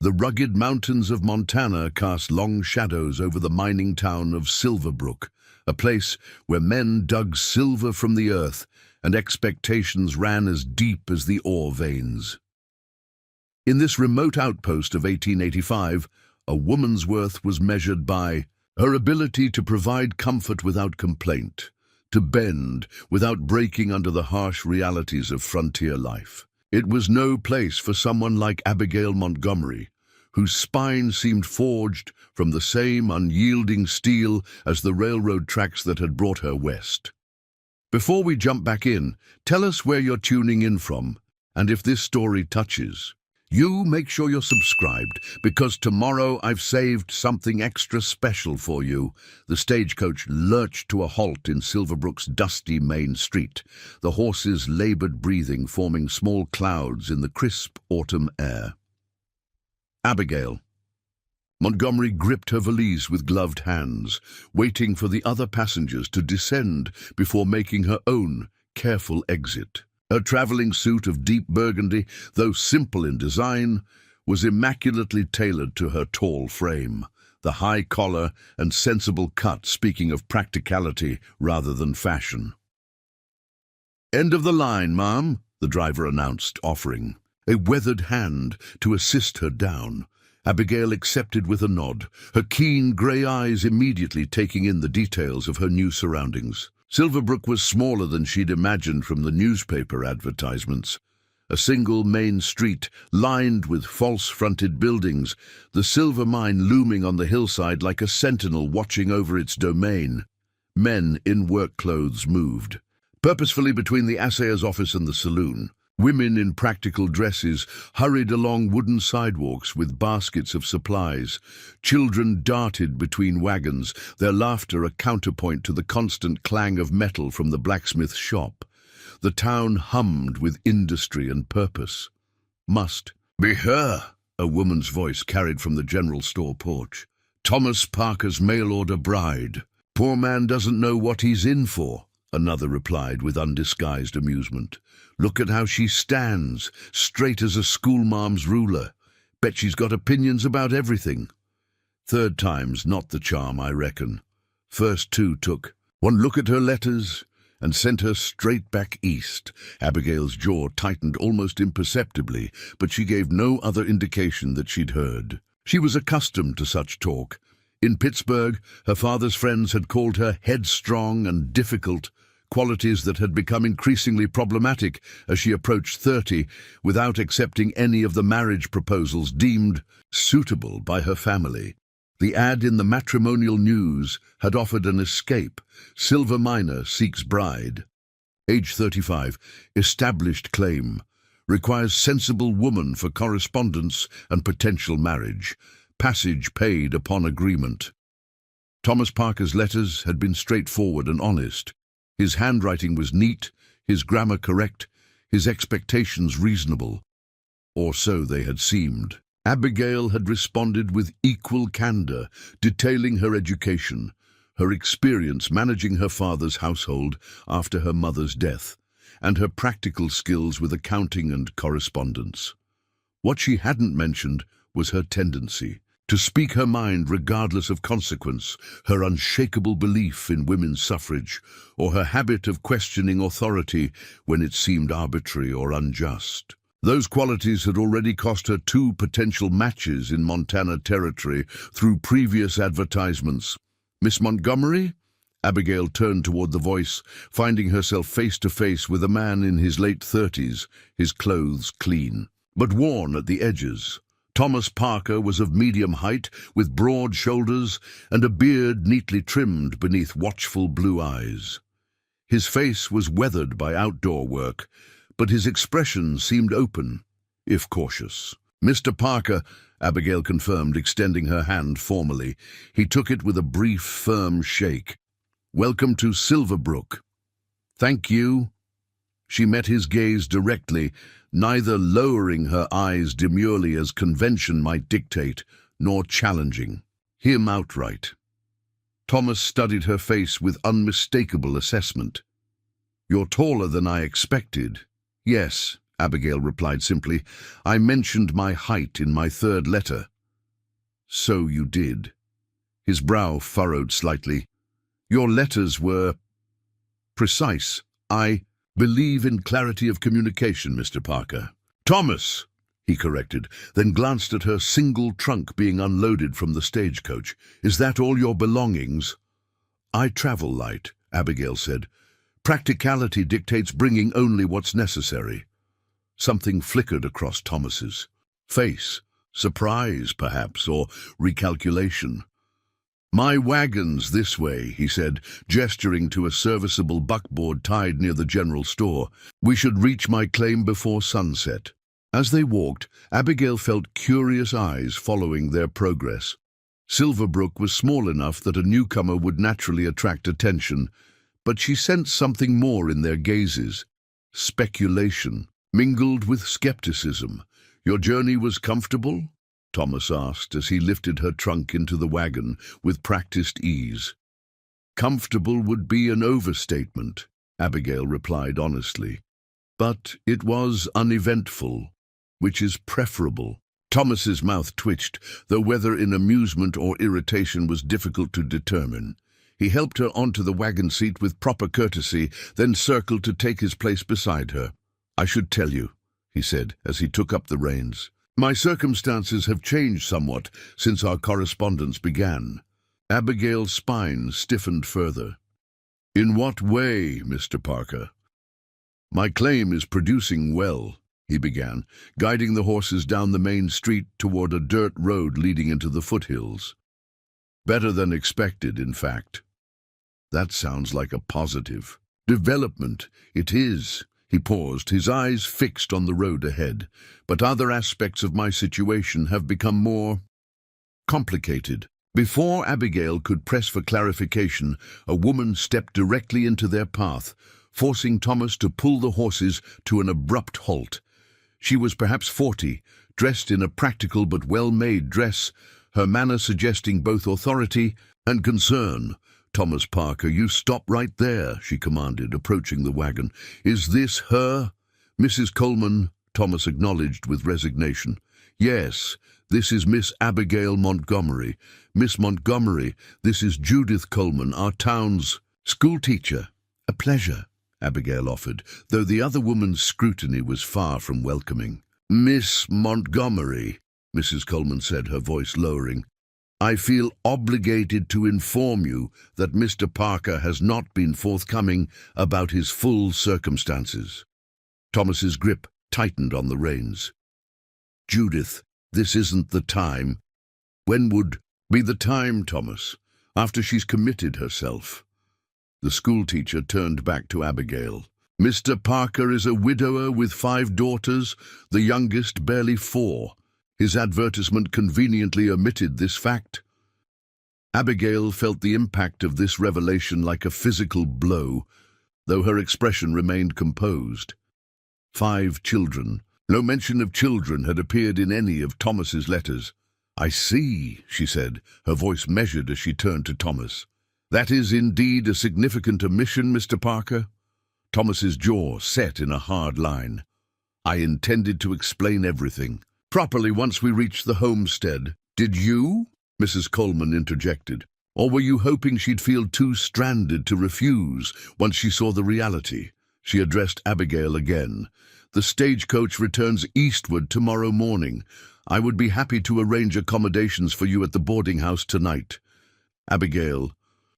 The rugged mountains of Montana cast long shadows over the mining town of Silverbrook, a place where men dug silver from the earth and expectations ran as deep as the ore veins. In this remote outpost of 1885, a woman's worth was measured by her ability to provide comfort without complaint, to bend without breaking under the harsh realities of frontier life. It was no place for someone like Abigail Montgomery, whose spine seemed forged from the same unyielding steel as the railroad tracks that had brought her west. Before we jump back in, tell us where you're tuning in from, and if this story touches you, make sure you're subscribed, because tomorrow I've saved something extra special for you. The stagecoach lurched to a halt in Silverbrook's dusty main street, the horses' labored breathing forming small clouds in the crisp autumn air. Abigail Montgomery gripped her valise with gloved hands, waiting for the other passengers to descend before making her own careful exit. Her traveling suit of deep burgundy, though simple in design, was immaculately tailored to her tall frame, the high collar and sensible cut speaking of practicality rather than fashion. "End of the line, ma'am," the driver announced, offering a weathered hand to assist her down. Abigail accepted with a nod, her keen grey eyes immediately taking in the details of her new surroundings. Silverbrook was smaller than she'd imagined from the newspaper advertisements. A single main street lined with false-fronted buildings, the silver mine looming on the hillside like a sentinel watching over its domain. Men in work clothes moved purposefully between the assayer's office and the saloon. Women in practical dresses hurried along wooden sidewalks with baskets of supplies. Children darted between wagons, their laughter a counterpoint to the constant clang of metal from the blacksmith's shop. The town hummed with industry and purpose. "Must be her," a woman's voice carried from the general store porch. "Thomas Parker's mail-order bride. Poor man doesn't know what he's in for," another replied with undisguised amusement. "Look at how she stands, straight as a schoolmarm's ruler. Bet she's got opinions about everything." Third time's not the charm, I reckon. First two took one look at her letters and sent her straight back east. Abigail's jaw tightened almost imperceptibly, but she gave no other indication that she'd heard. She was accustomed to such talk. In Pittsburgh, her father's friends had called her headstrong and difficult, qualities that had become increasingly problematic as she approached 30 without accepting any of the marriage proposals deemed suitable by her family. The ad in the matrimonial news had offered an escape. Silver miner seeks bride. Age 35, established claim. Requires sensible woman for correspondence and potential marriage. Passage paid upon agreement. Thomas Parker's letters had been straightforward and honest. His handwriting was neat, his grammar correct, his expectations reasonable. Or so they had seemed. Abigail had responded with equal candor, detailing her education, her experience managing her father's household after her mother's death, and her practical skills with accounting and correspondence. What she hadn't mentioned was her tendency to speak her mind regardless of consequence, her unshakable belief in women's suffrage, or her habit of questioning authority when it seemed arbitrary or unjust. Those qualities had already cost her 2 potential matches in Montana territory through previous advertisements. "Miss Montgomery?" Abigail turned toward the voice, finding herself face to face with a man in his late 30s, his clothes clean, but worn at the edges. Thomas Parker was of medium height, with broad shoulders and a beard neatly trimmed beneath watchful blue eyes. His face was weathered by outdoor work, but his expression seemed open, if cautious. "Mr. Parker," Abigail confirmed, extending her hand formally. He took it with a brief, firm shake. "Welcome to Silverbrook." "Thank you." She met his gaze directly, neither lowering her eyes demurely as convention might dictate, nor challenging him outright. Thomas studied her face with unmistakable assessment. "You're taller than I expected." "Yes," Abigail replied simply. "I mentioned my height in my third letter." "So you did." His brow furrowed slightly. "Your letters were precise. I believe in clarity of communication, Mr. Parker." "Thomas," he corrected, then glanced at her single trunk being unloaded from the stagecoach. "Is that all your belongings?" "I travel light," Abigail said. "Practicality dictates bringing only what's necessary." Something flickered across Thomas's face. Surprise, perhaps, or recalculation. "My wagon's this way," he said, gesturing to a serviceable buckboard tied near the general store. "We should reach my claim before sunset." As they walked, Abigail felt curious eyes following their progress. Silverbrook was small enough that a newcomer would naturally attract attention, but she sensed something more in their gazes. Speculation, mingled with skepticism. "Your journey was comfortable?" Thomas asked as he lifted her trunk into the wagon with practiced ease. "Comfortable would be an overstatement," Abigail replied honestly. "But it was uneventful, which is preferable." Thomas's mouth twitched, though whether in amusement or irritation was difficult to determine. He helped her onto the wagon seat with proper courtesy, then circled to take his place beside her. "I should tell you," he said as he took up the reins. "My circumstances have changed somewhat since our correspondence began." Abigail's spine stiffened further. "In what way, Mr. Parker?" "My claim is producing well," he began, guiding the horses down the main street toward a dirt road leading into the foothills. "Better than expected, in fact." "That sounds like a positive development." "It is." He paused, his eyes fixed on the road ahead. "But other aspects of my situation have become more complicated." Before Abigail could press for clarification, a woman stepped directly into their path, forcing Thomas to pull the horses to an abrupt halt. She was perhaps 40, dressed in a practical but well-made dress, her manner suggesting both authority and concern. "Thomas Parker, you stop right there," she commanded, approaching the wagon. "Is this her?" "Mrs. Coleman," Thomas acknowledged with resignation. "Yes, this is Miss Abigail Montgomery. Miss Montgomery, this is Judith Coleman, our town's schoolteacher." "A pleasure," Abigail offered, though the other woman's scrutiny was far from welcoming. "Miss Montgomery," Mrs. Coleman said, her voice lowering, "I feel obligated to inform you that Mr. Parker has not been forthcoming about his full circumstances." Thomas's grip tightened on the reins. "Judith, this isn't the time." "When would be the time, Thomas? After she's committed herself." The schoolteacher turned back to Abigail. "Mr. Parker is a widower with 5 daughters, the youngest barely 4. His advertisement conveniently omitted this fact." Abigail felt the impact of this revelation like a physical blow, though her expression remained composed. 5 children. No mention of children had appeared in any of Thomas's letters. "I see," she said, her voice measured as she turned to Thomas. "That is indeed a significant omission, Mr. Parker." Thomas's jaw set in a hard line. "I intended to explain everything properly once we reached the homestead." "Did you?" Mrs. Coleman interjected. "Or were you hoping she'd feel too stranded to refuse once she saw the reality?" She addressed Abigail again. "The stagecoach returns eastward tomorrow morning. I would be happy to arrange accommodations for you at the boarding house tonight." Abigail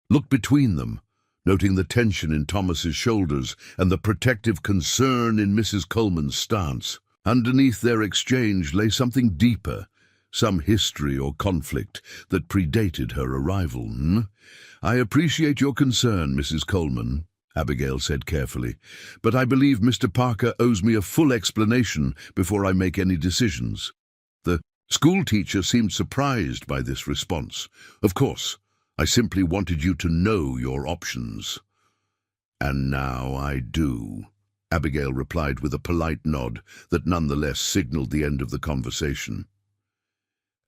looked between them, noting the tension in Thomas's shoulders and the protective concern in Mrs. Coleman's stance. Underneath their exchange lay something deeper, some history or conflict that predated her arrival. "I appreciate your concern, Mrs. Coleman," Abigail said carefully, "but I believe Mr. Parker owes me a full explanation before I make any decisions." The schoolteacher seemed surprised by this response. "Of course, I simply wanted you to know your options." "And now I do," Abigail replied with a polite nod that nonetheless signaled the end of the conversation.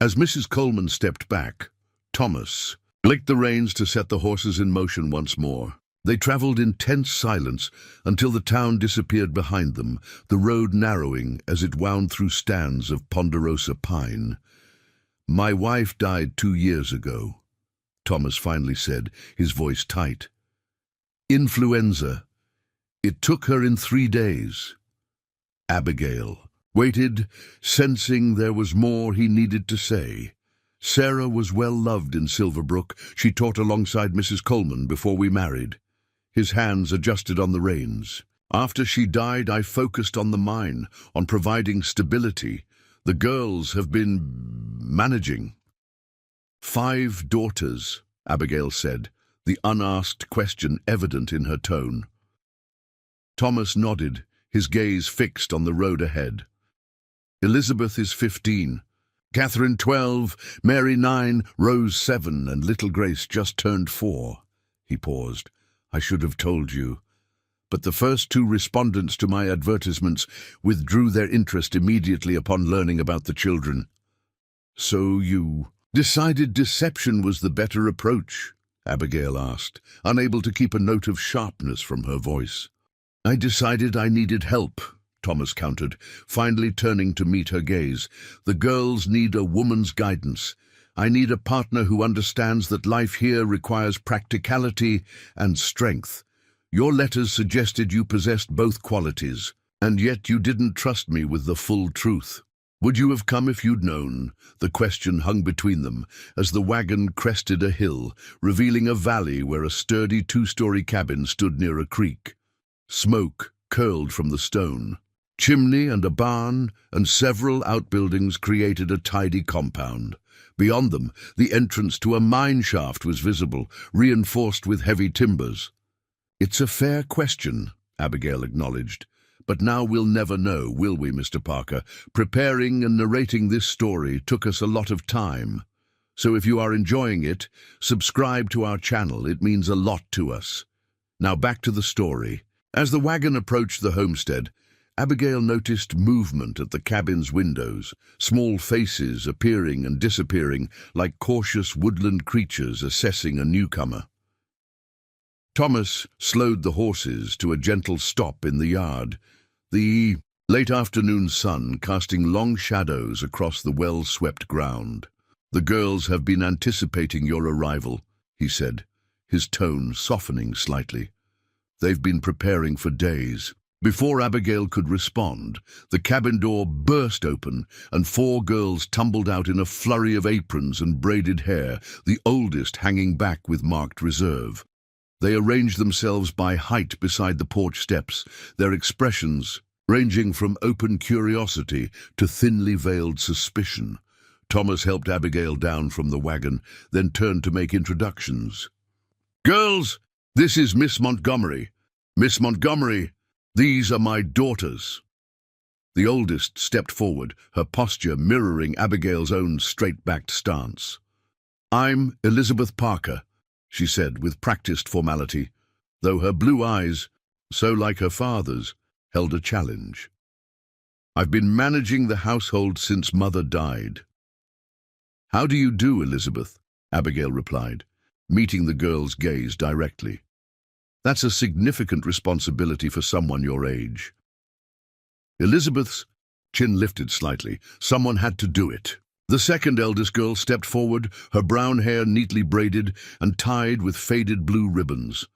As Mrs. Coleman stepped back, Thomas licked the reins to set the horses in motion once more. They traveled in tense silence until the town disappeared behind them, the road narrowing as it wound through stands of ponderosa pine. "My wife died 2 years ago," Thomas finally said, his voice tight. "Influenza. It took her in 3 days." Abigail waited, sensing there was more he needed to say. "Sarah was well loved in Silverbrook. She taught alongside Mrs. Coleman before we married." His hands adjusted on the reins. "After she died, I focused on the mine, on providing stability. The girls have been managing." "5 daughters," Abigail said, the unasked question evident in her tone. Thomas nodded, his gaze fixed on the road ahead. "Elizabeth is 15, Catherine 12, Mary 9, Rose 7, and little Grace just turned 4. He paused. "I should have told you. But the first 2 respondents to my advertisements withdrew their interest immediately upon learning about the children." "So you decided deception was the better approach?" Abigail asked, unable to keep a note of sharpness from her voice. "I decided I needed help," Thomas countered, finally turning to meet her gaze. "The girls need a woman's guidance. I need a partner who understands that life here requires practicality and strength. Your letters suggested you possessed both qualities, and yet you didn't trust me with the full truth. Would you have come if you'd known?" The question hung between them as the wagon crested a hill, revealing a valley where a sturdy 2-story cabin stood near a creek. Smoke curled from the stone. Chimney and a barn and several outbuildings created a tidy compound. Beyond them, the entrance to a mine shaft was visible, reinforced with heavy timbers. "It's a fair question," Abigail acknowledged. "But now we'll never know, will we, Mr. Parker? Preparing and narrating this story took us a lot of time. So if you are enjoying it, subscribe to our channel. It means a lot to us. Now back to the story." As the wagon approached the homestead, Abigail noticed movement at the cabin's windows, small faces appearing and disappearing like cautious woodland creatures assessing a newcomer. Thomas slowed the horses to a gentle stop in the yard, the late afternoon sun casting long shadows across the well-swept ground. "The girls have been anticipating your arrival," he said, his tone softening slightly. "They've been preparing for days." Before Abigail could respond, the cabin door burst open and 4 girls tumbled out in a flurry of aprons and braided hair, the oldest hanging back with marked reserve. They arranged themselves by height beside the porch steps, their expressions ranging from open curiosity to thinly veiled suspicion. Thomas helped Abigail down from the wagon, then turned to make introductions. "Girls, this is Miss Montgomery. Miss Montgomery, these are my daughters." The oldest stepped forward, her posture mirroring Abigail's own straight-backed stance. "I'm Elizabeth Parker," she said with practiced formality, though her blue eyes, so like her father's, held a challenge. "I've been managing the household since Mother died." "How do you do, Elizabeth?" Abigail replied, meeting the girl's gaze directly. "That's a significant responsibility for someone your age." Elizabeth's chin lifted slightly. Someone had to do it. The second eldest girl stepped forward, her brown hair neatly braided and tied with faded blue ribbons.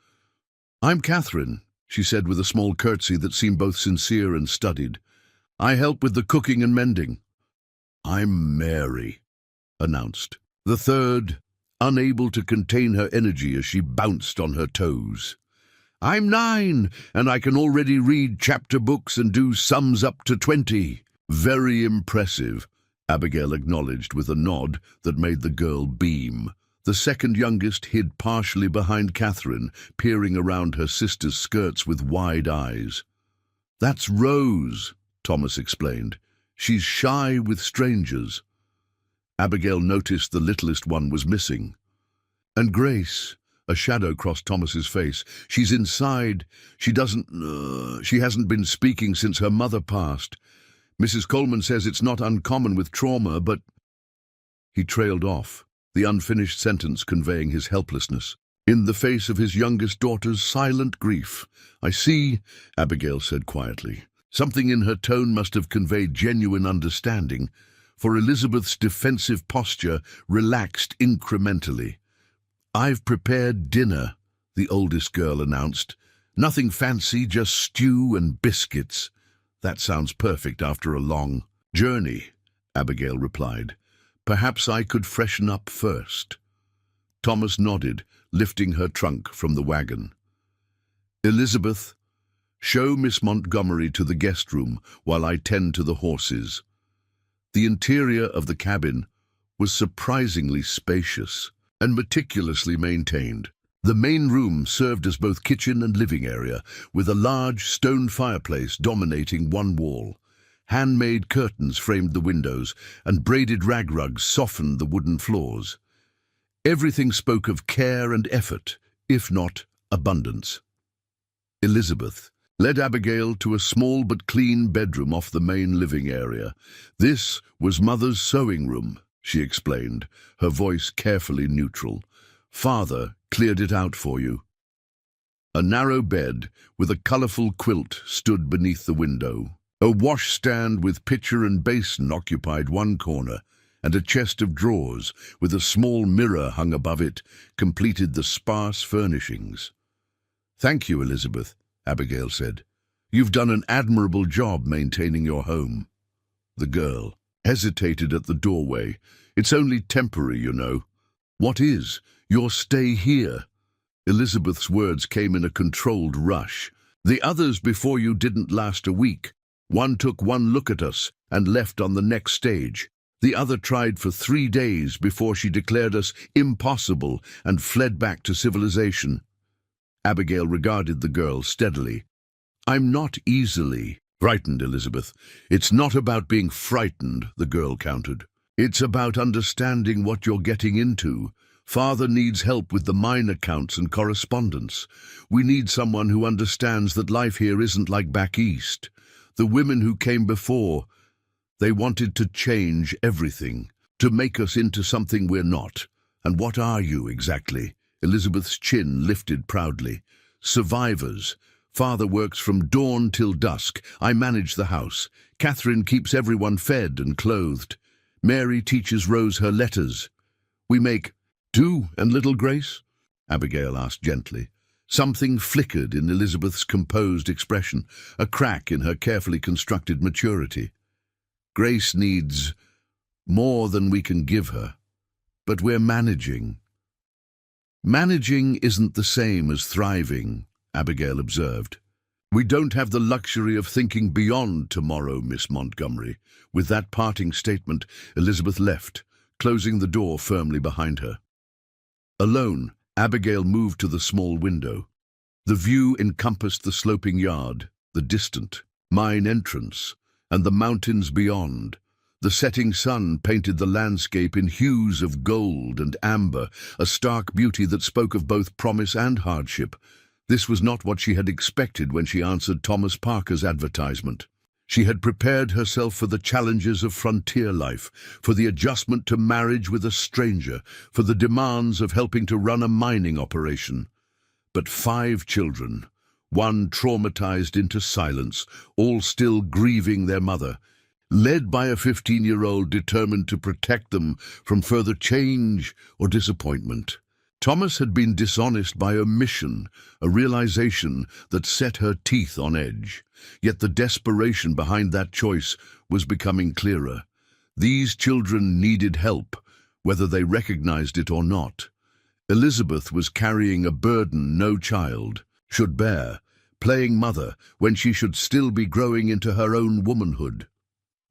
"I'm Catherine," she said with a small curtsy that seemed both sincere and studied. "I help with the cooking and mending." "I'm Mary," announced the third, unable to contain her energy as she bounced on her toes. "I'm 9, and I can already read chapter books and do sums up to 20. "Very impressive," Abigail acknowledged with a nod that made the girl beam. The second youngest hid partially behind Catherine, peering around her sister's skirts with wide eyes. "That's Rose," Thomas explained. "She's shy with strangers." Abigail noticed the littlest one was missing. "And Grace," a shadow crossed Thomas's face. "She's inside. She hasn't been speaking since her mother passed. Mrs. Coleman says it's not uncommon with trauma, but—" He trailed off, the unfinished sentence conveying his helplessness. in the face of his youngest daughter's silent grief. "I see," Abigail said quietly. Something in her tone must have conveyed genuine understanding, for Elizabeth's defensive posture relaxed incrementally. "I've prepared dinner," the oldest girl announced. "Nothing fancy, just stew and biscuits." "That sounds perfect after a long journey," Abigail replied. "Perhaps I could freshen up first." Thomas nodded, lifting her trunk from the wagon. "Elizabeth, show Miss Montgomery to the guest room while I tend to the horses." The interior of the cabin was surprisingly spacious and meticulously maintained. The main room served as both kitchen and living area, with a large stone fireplace dominating one wall. Handmade curtains framed the windows, and braided rag rugs softened the wooden floors. Everything spoke of care and effort, if not abundance. Elizabeth led Abigail to a small but clean bedroom off the main living area. "This was Mother's sewing room," she explained, her voice carefully neutral. "Father cleared it out for you." A narrow bed with a colorful quilt stood beneath the window. A washstand with pitcher and basin occupied one corner, and a chest of drawers with a small mirror hung above it completed the sparse furnishings. "Thank you, Elizabeth," Abigail said. "You've done an admirable job maintaining your home." The girl hesitated at the doorway. "It's only temporary, you know." "What is? Your stay here?" Elizabeth's words came in a controlled rush. "The others before you didn't last a week. One took one look at us and left on the next stage. The other tried for 3 days before she declared us impossible and fled back to civilization." Abigail regarded the girl steadily. "I'm not easily frightened, Elizabeth. It's not about being frightened," the girl countered. "It's about understanding what you're getting into. Father needs help with the mine accounts and correspondence. We need someone who understands that life here isn't like back east. The women who came before, they wanted to change everything, to make us into something we're not. And what are you exactly?" Elizabeth's chin lifted proudly. "Survivors. Father works from dawn till dusk. I manage the house. Catherine keeps everyone fed and clothed. Mary teaches Rose her letters. We make do, and little Grace?" Abigail asked gently. Something flickered in Elizabeth's composed expression, a crack in her carefully constructed maturity. "Grace needs more than we can give her, but we're managing." "Managing isn't the same as thriving," Abigail observed. "We don't have the luxury of thinking beyond tomorrow, Miss Montgomery." With that parting statement, Elizabeth left, closing the door firmly behind her. Alone, Abigail moved to the small window. The view encompassed the sloping yard, the distant mine entrance, and the mountains beyond. The setting sun painted the landscape in hues of gold and amber, a stark beauty that spoke of both promise and hardship. This was not what she had expected when she answered Thomas Parker's advertisement. She had prepared herself for the challenges of frontier life, for the adjustment to marriage with a stranger, for the demands of helping to run a mining operation. But 5 children, one traumatized into silence, all still grieving their mother, led by a 15-year-old determined to protect them from further change or disappointment. Thomas had been dishonest by omission, a realization that set her teeth on edge. Yet the desperation behind that choice was becoming clearer. These children needed help, whether they recognized it or not. Elizabeth was carrying a burden no child should bear, playing mother when she should still be growing into her own womanhood.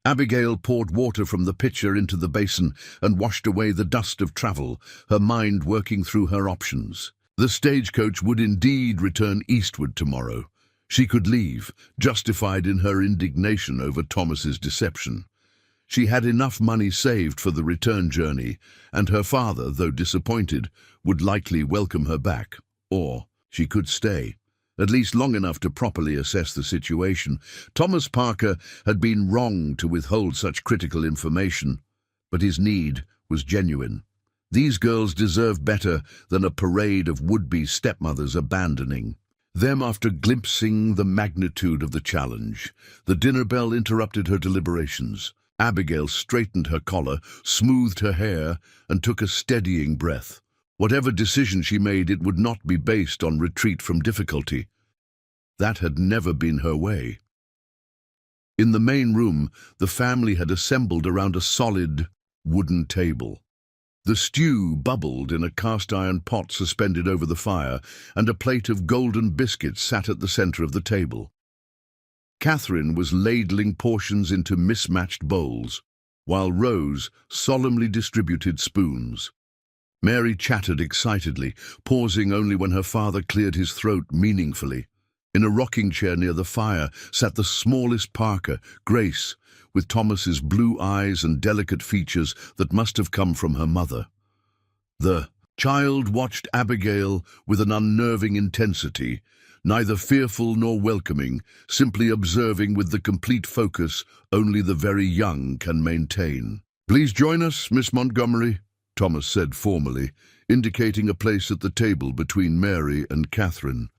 Abigail poured water from the pitcher into the basin and washed away the dust of travel, her mind working through her options. The stagecoach would indeed return eastward tomorrow. She could leave, justified in her indignation over Thomas's deception. She had enough money saved for the return journey, and her father, though disappointed, would likely welcome her back. Or she could stay, at least long enough to properly assess the situation. Thomas Parker had been wrong to withhold such critical information, but his need was genuine. These girls deserve better than a parade of would-be stepmothers abandoning them after glimpsing the magnitude of the challenge. The dinner bell interrupted her deliberations. Abigail straightened her collar, smoothed her hair, and took a steadying breath. Whatever decision she made, it would not be based on retreat from difficulty. That had never been her way. In the main room, the family had assembled around a solid wooden table. The stew bubbled in a cast-iron pot suspended over the fire, and a plate of golden biscuits sat at the center of the table. Catherine was ladling portions into mismatched bowls, while Rose solemnly distributed spoons. Mary chattered excitedly, pausing only when her father cleared his throat meaningfully. In a rocking chair near the fire sat the smallest Parker, Grace, with Thomas's blue eyes and delicate features that must have come from her mother. The child watched Abigail with an unnerving intensity, neither fearful nor welcoming, simply observing with the complete focus only the very young can maintain. "Please join us, Miss Montgomery," Thomas said formally, indicating a place at the table between Mary and Catherine.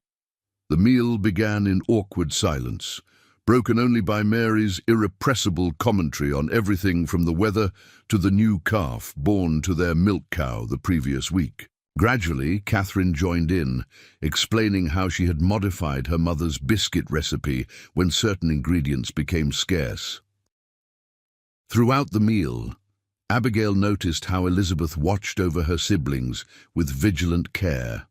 The meal began in awkward silence, broken only by Mary's irrepressible commentary on everything from the weather to the new calf born to their milk cow the previous week. Gradually, Catherine joined in, explaining how she had modified her mother's biscuit recipe when certain ingredients became scarce. Throughout the meal, Abigail noticed how Elizabeth watched over her siblings with vigilant care.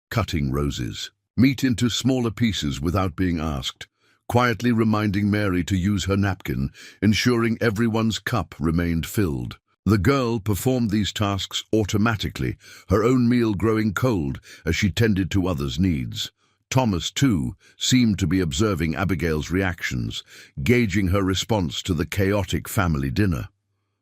Cutting Rose's meat into smaller pieces without being asked, quietly reminding Mary to use her napkin, ensuring everyone's cup remained filled. The girl performed these tasks automatically, her own meal growing cold as she tended to others' needs. Thomas, too, seemed to be observing Abigail's reactions, gauging her response to the chaotic family dinner.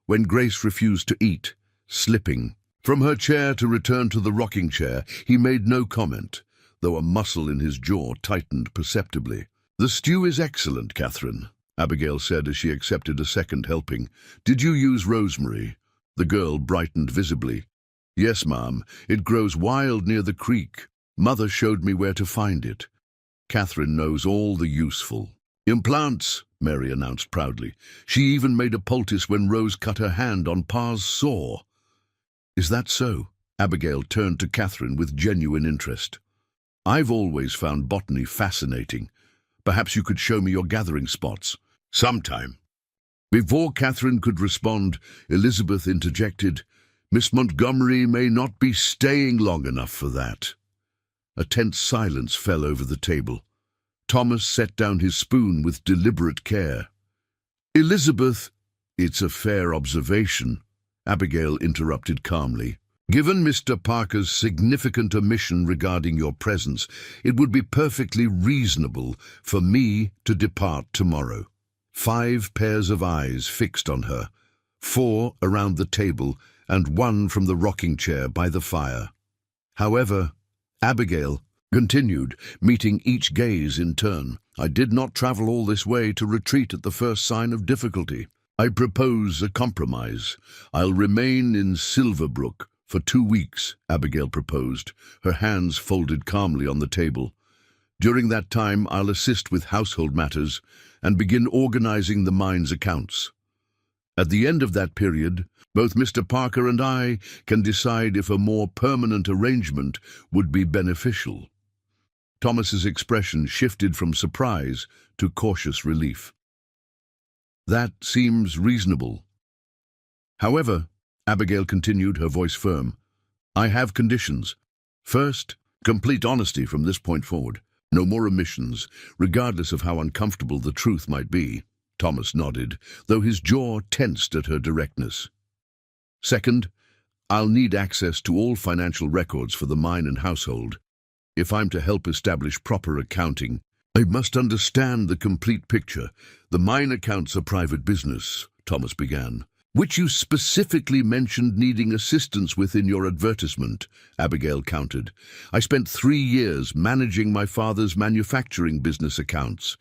When Grace refused to eat, slipping from her chair to return to the rocking chair, he made no comment, though a muscle in his jaw tightened perceptibly. "The stew is excellent, Catherine," Abigail said as she accepted a second helping. "Did you use rosemary?" The girl brightened visibly. "Yes, ma'am. It grows wild near the creek. Mother showed me where to find it." "Catherine knows all the useful implants," Mary announced proudly. "She even made a poultice when Rose cut her hand on Pa's saw." "Is that so?" Abigail turned to Catherine with genuine interest. "I've always found botany fascinating. Perhaps you could show me your gathering spots." "Sometime." Before Catherine could respond, Elizabeth interjected, "Miss Montgomery may not be staying long enough for that." A tense silence fell over the table. Thomas set down his spoon with deliberate care. "Elizabeth—" "It's a fair observation," Abigail interrupted calmly. "Given Mr. Parker's significant omission regarding your presence, it would be perfectly reasonable for me to depart tomorrow." 5 pairs of eyes fixed on her, 4 around the table and 1 from the rocking chair by the fire. "However," Abigail continued, meeting each gaze in turn, "I did not travel all this way to retreat at the first sign of difficulty. I propose a compromise. I'll remain in Silverbrook for 2 weeks," Abigail proposed, her hands folded calmly on the table. "During that time, I'll assist with household matters and begin organizing the mine's accounts. At the end of that period, both Mr. Parker and I can decide if a more permanent arrangement would be beneficial." Thomas's expression shifted from surprise to cautious relief. "That seems reasonable. However," Abigail continued, her voice firm, "I have conditions. First, complete honesty from this point forward. No more omissions, regardless of how uncomfortable the truth might be." Thomas nodded, though his jaw tensed at her directness. "Second, I'll need access to all financial records for the mine and household. If I'm to help establish proper accounting, I must understand the complete picture. The mine accounts are private business," Thomas began, "which you specifically mentioned needing assistance with in your advertisement," Abigail countered. "I spent 3 years managing my father's manufacturing business accounts.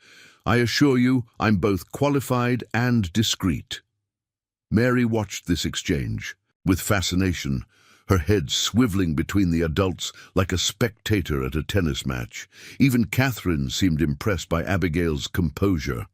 I assure you I'm both qualified and discreet." Mary watched this exchange, with fascination, her head swiveling between the adults like a spectator at a tennis match. Even Catherine seemed impressed by Abigail's composure.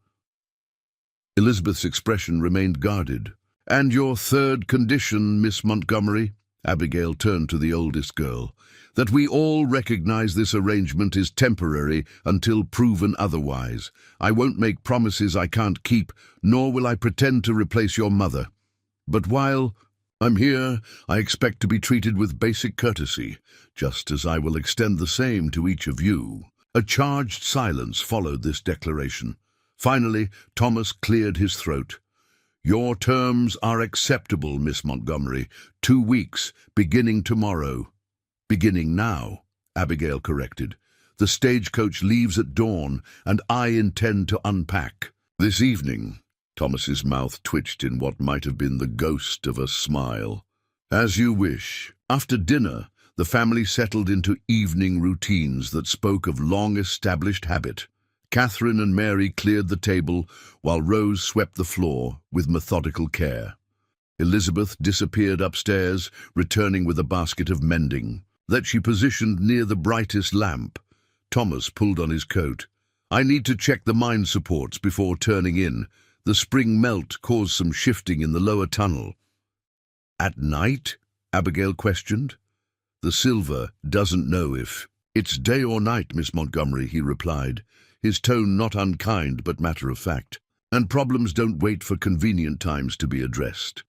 Elizabeth's expression remained guarded. "And your third condition, Miss Montgomery," Abigail turned to the oldest girl, "that we all recognize this arrangement is temporary until proven otherwise. I won't make promises I can't keep, nor will I pretend to replace your mother. But while I'm here, I expect to be treated with basic courtesy, just as I will extend the same to each of you." A charged silence followed this declaration. Finally, Thomas cleared his throat. "Your terms are acceptable, Miss Montgomery. 2 weeks, beginning tomorrow." "Beginning now," Abigail corrected. "The stagecoach leaves at dawn, and I intend to unpack this evening." Thomas's mouth twitched in what might have been the ghost of a smile. "As you wish." After dinner, the family settled into evening routines that spoke of long-established habit. Catherine and Mary cleared the table, while Rose swept the floor with methodical care. Elizabeth disappeared upstairs, returning with a basket of mending that she positioned near the brightest lamp. Thomas pulled on his coat. "I need to check the mine supports before turning in. The spring melt caused some shifting in the lower tunnel." "At night?" Abigail questioned. "The silver doesn't know if it's day or night, Miss Montgomery," he replied, his tone not unkind but matter-of-fact. "And problems don't wait for convenient times to be addressed."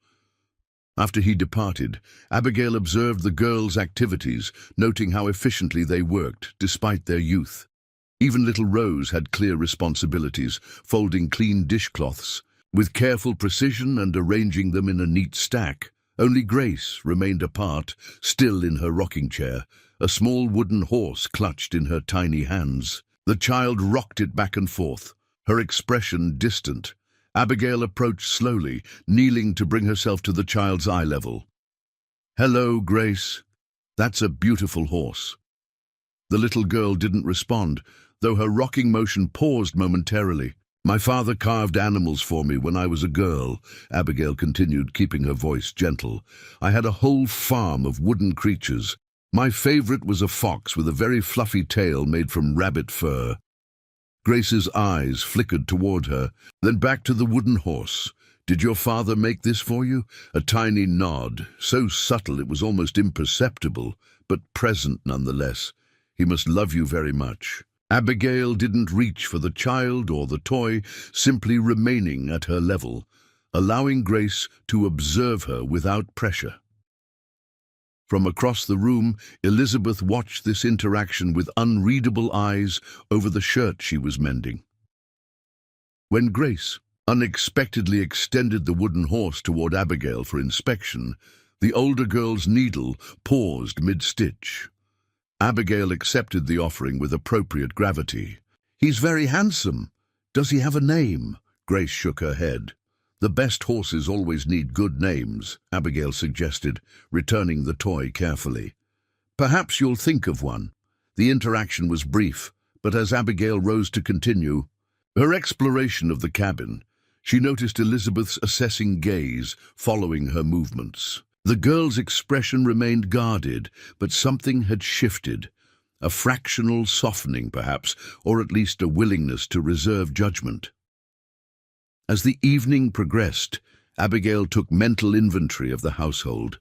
After he departed, Abigail observed the girls' activities, noting how efficiently they worked, despite their youth. Even little Rose had clear responsibilities, folding clean dishcloths, with careful precision and arranging them in a neat stack. Only Grace remained apart, still in her rocking chair, a small wooden horse clutched in her tiny hands. The child rocked it back and forth, her expression distant. Abigail approached slowly, kneeling to bring herself to the child's eye level. "Hello, Grace. That's a beautiful horse." The little girl didn't respond, though her rocking motion paused momentarily. "My father carved animals for me when I was a girl," Abigail continued, keeping her voice gentle. "I had a whole farm of wooden creatures. My favorite was a fox with a very fluffy tail made from rabbit fur." Grace's eyes flickered toward her, then back to the wooden horse. "Did your father make this for you?" A tiny nod, so subtle it was almost imperceptible, but present nonetheless. "He must love you very much." Abigail didn't reach for the child or the toy, simply remaining at her level, allowing Grace to observe her without pressure. From across the room, Elizabeth watched this interaction with unreadable eyes over the shirt she was mending. When Grace unexpectedly extended the wooden horse toward Abigail for inspection, the older girl's needle paused mid-stitch. Abigail accepted the offering with appropriate gravity. "He's very handsome. Does he have a name?" Grace shook her head. "The best horses always need good names," Abigail suggested, returning the toy carefully. "Perhaps you'll think of one." The interaction was brief, but as Abigail rose to continue her exploration of the cabin, she noticed Elizabeth's assessing gaze following her movements. The girl's expression remained guarded, but something had shifted. A fractional softening, perhaps, or at least a willingness to reserve judgment. As the evening progressed, Abigail took mental inventory of the household.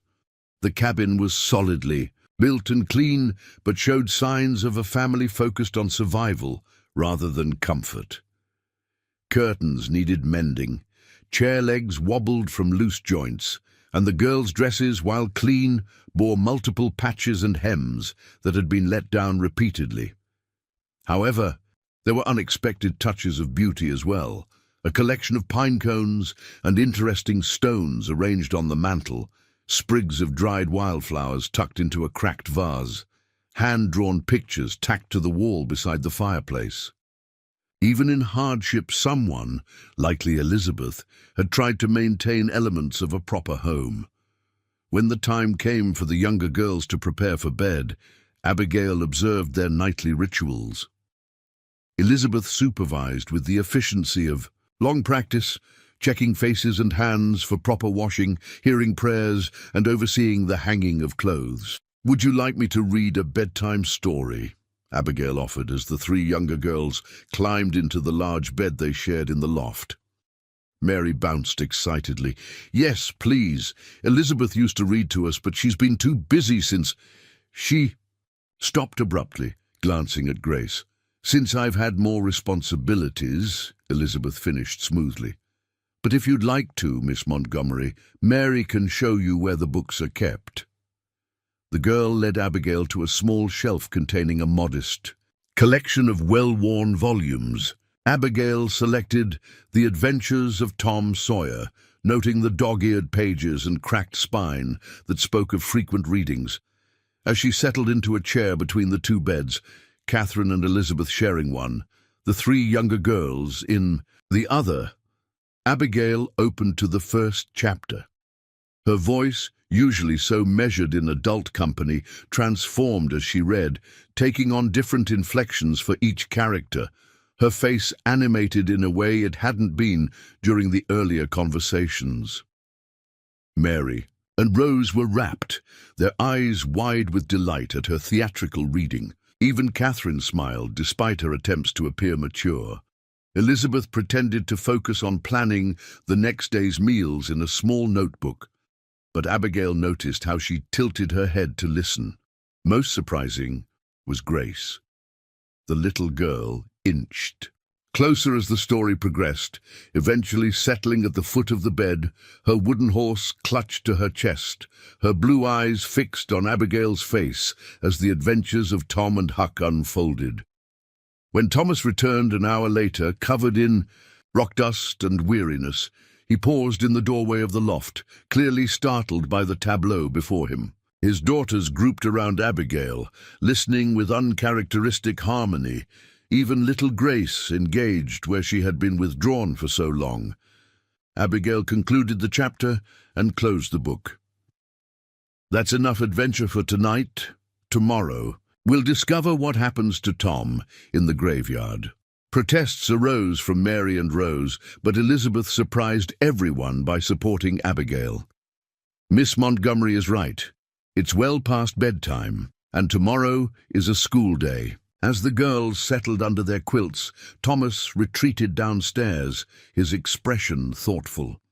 The cabin was solidly built and clean, but showed signs of a family focused on survival rather than comfort. Curtains needed mending, chair legs wobbled from loose joints, and the girls' dresses, while clean, bore multiple patches and hems that had been let down repeatedly. However, there were unexpected touches of beauty as well. A collection of pine cones and interesting stones arranged on the mantel, sprigs of dried wildflowers tucked into a cracked vase, hand-drawn pictures tacked to the wall beside the fireplace. Even in hardship, someone, likely Elizabeth, had tried to maintain elements of a proper home. When the time came for the younger girls to prepare for bed, Abigail observed their nightly rituals. Elizabeth supervised with the efficiency of long practice, checking faces and hands for proper washing, hearing prayers, and overseeing the hanging of clothes. "Would you like me to read a bedtime story?" Abigail offered as the three younger girls climbed into the large bed they shared in the loft. Mary bounced excitedly. "Yes, please. Elizabeth used to read to us, but she's been too busy since—" She stopped abruptly, glancing at Grace. "Since I've had more responsibilities," Elizabeth finished smoothly. "But if you'd like to, Miss Montgomery, Mary can show you where the books are kept." The girl led Abigail to a small shelf containing a modest collection of well-worn volumes. Abigail selected The Adventures of Tom Sawyer, noting the dog-eared pages and cracked spine that spoke of frequent readings. As she settled into a chair between the two beds, Catherine and Elizabeth sharing one, the three younger girls in the other, Abigail opened to the first chapter. Her voice, usually so measured in adult company, transformed as she read, taking on different inflections for each character, her face animated in a way it hadn't been during the earlier conversations. Mary and Rose were rapt, their eyes wide with delight at her theatrical reading. Even Catherine smiled, despite her attempts to appear mature. Elizabeth pretended to focus on planning the next day's meals in a small notebook, but Abigail noticed how she tilted her head to listen. Most surprising was Grace. The little girl inched closer as the story progressed, eventually settling at the foot of the bed, her wooden horse clutched to her chest, her blue eyes fixed on Abigail's face as the adventures of Tom and Huck unfolded. When Thomas returned an hour later, covered in rock dust and weariness, he paused in the doorway of the loft, clearly startled by the tableau before him. His daughters grouped around Abigail, listening with uncharacteristic harmony, even little Grace engaged where she had been withdrawn for so long. Abigail concluded the chapter and closed the book. "That's enough adventure for tonight. Tomorrow, we'll discover what happens to Tom in the graveyard." Protests arose from Mary and Rose, but Elizabeth surprised everyone by supporting Abigail. "Miss Montgomery is right. It's well past bedtime, and tomorrow is a school day." As the girls settled under their quilts, Thomas retreated downstairs, his expression thoughtful.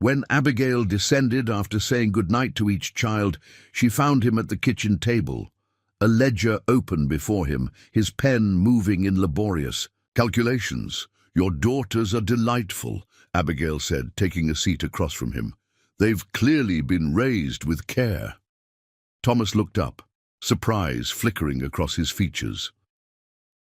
When Abigail descended after saying goodnight to each child, she found him at the kitchen table, a ledger open before him, his pen moving in laborious calculations. "Your daughters are delightful," Abigail said, taking a seat across from him. "They've clearly been raised with care." Thomas looked up, surprise flickering across his features.